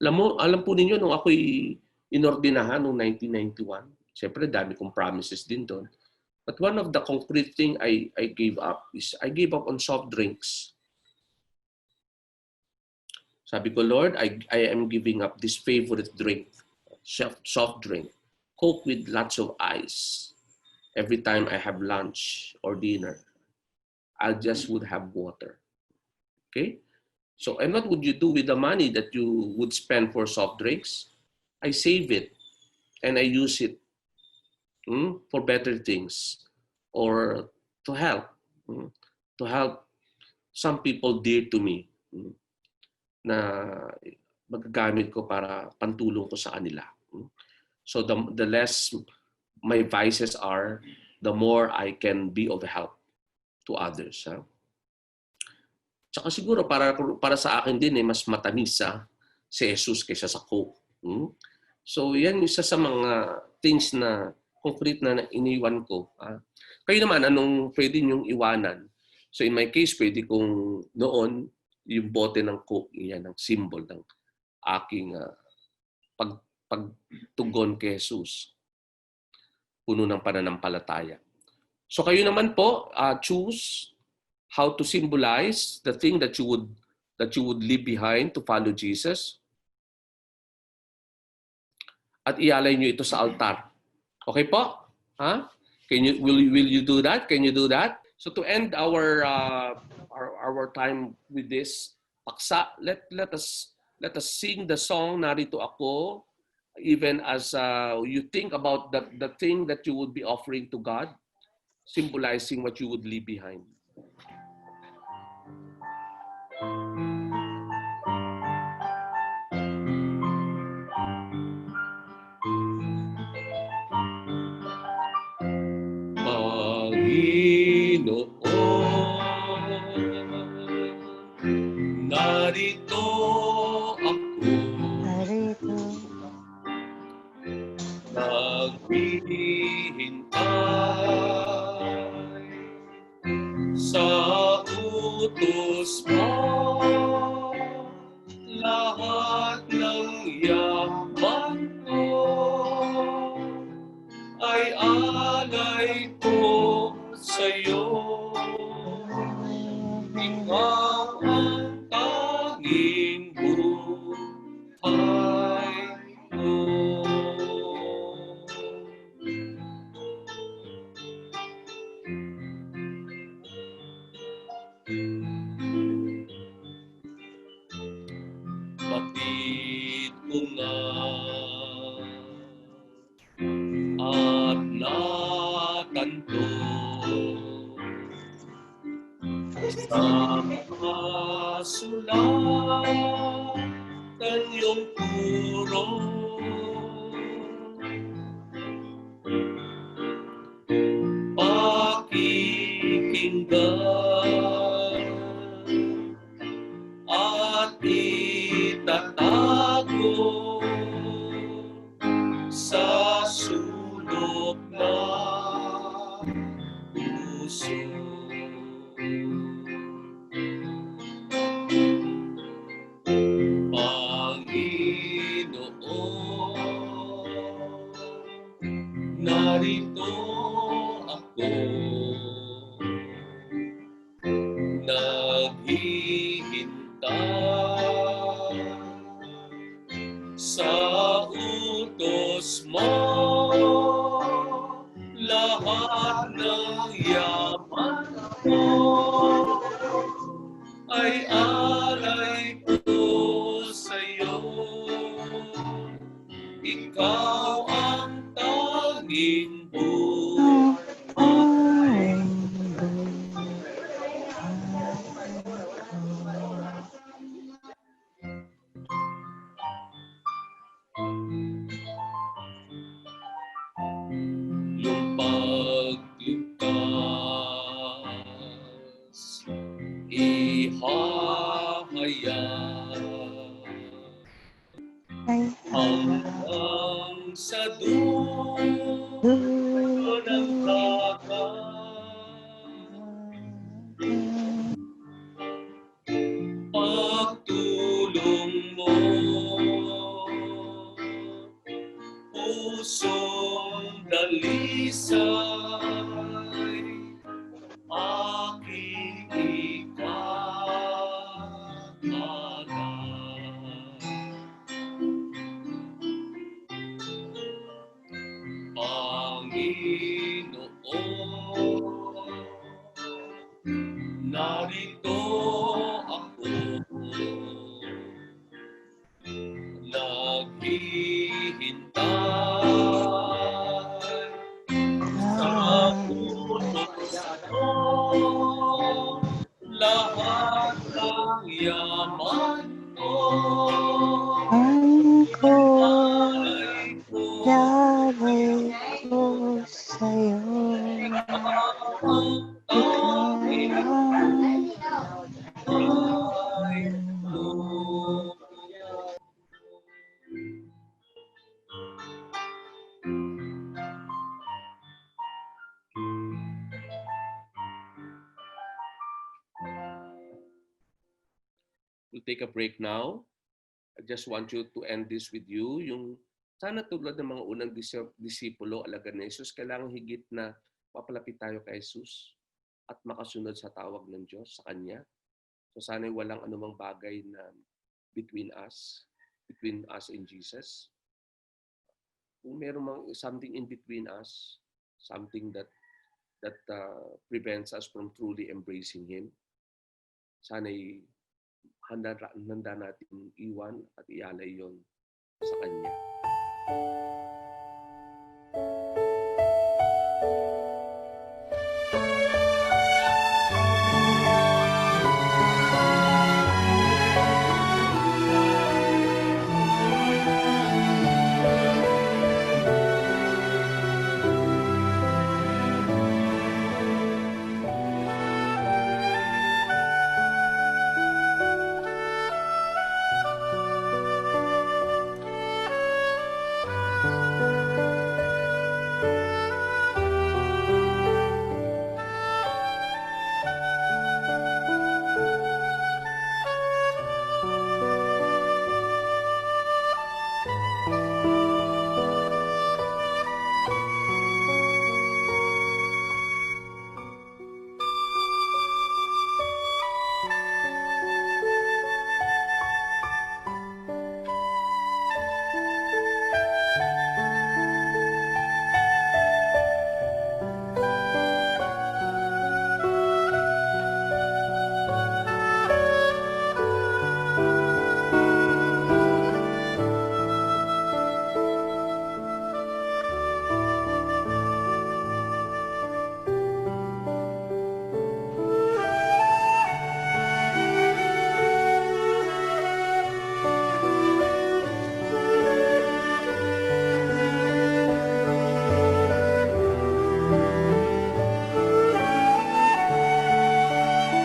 Alam po ninyo, nung ako'y inordinahan noong 1991, siyempre, dami kong promises din doon. But one of the concrete thing I gave up is I gave up on soft drinks. Sabi ko, Lord, I am giving up this favorite drink, soft drink, Coke with lots of ice. Every time I have lunch or dinner, I just would have water. Okay? So, and what would you do with the money that you would spend for soft drinks? I save it and I use it for better things or to help some people dear to me na magagamit ko para pantulong ko sa kanila. So the less my vices are, the more I can be of help to others. Tsaka siguro para sa akin din mas matamis si Hesus kaysa sa Coke. So yan isa sa mga things na concrete na iniwan ko. Kayo naman, anong pwede niyong iwanan? So in my case, pwede kong noon yung bote ng Coke, yan ang symbol ng aking pagtugon kay Hesus. Puno ng pananampalataya. So kayo naman po, choose how to symbolize the thing that you would leave behind to follow Jesus. At ialay nyo ito sa altar. Okay po? Will you do that? Can you do that? So to end our time with this paksa, let us sing the song Narito Ako, even as you think about the thing that you would be offering to God, symbolizing what you would leave behind. Narito ako, naghihintay sa utos mo, lahat ng yaman ko ay alay ko sa'yo. ikaw ang tanging buhay ko. Batid ko nga at natanto sa kasulatan iyong turo. Pakikinggan at itatago sa sulok ng puso. Panginoon, narito ako, naghihintay sa utos mo. Lahat ng yaman ko ay alay ko sa'yo. Ikaw ang tanging buhay. Yung pagligtas ihahayag hanggang sa dulo ng dagat. Pagtulong mo, pusong dalisay, aking ikakalat. Panginoon, narito ako, naghihintay sa utos mo. Lahat ng yaman ko alay ko sa'yo. ang tanging buhay ko. We'll take a break now. I just want you to end this with you. Yung sana tulad ng mga unang disipulo, alagad na Hesus, kailangan higit na papalapit tayo kay Hesus at makasunod sa tawag ng Diyos sa Kanya. So sana walang anumang bagay na between us and Jesus. Kung meron something in between us, something that prevents us from truly embracing Him, sana'y handa natin iwan at ialay yon sa Kanya.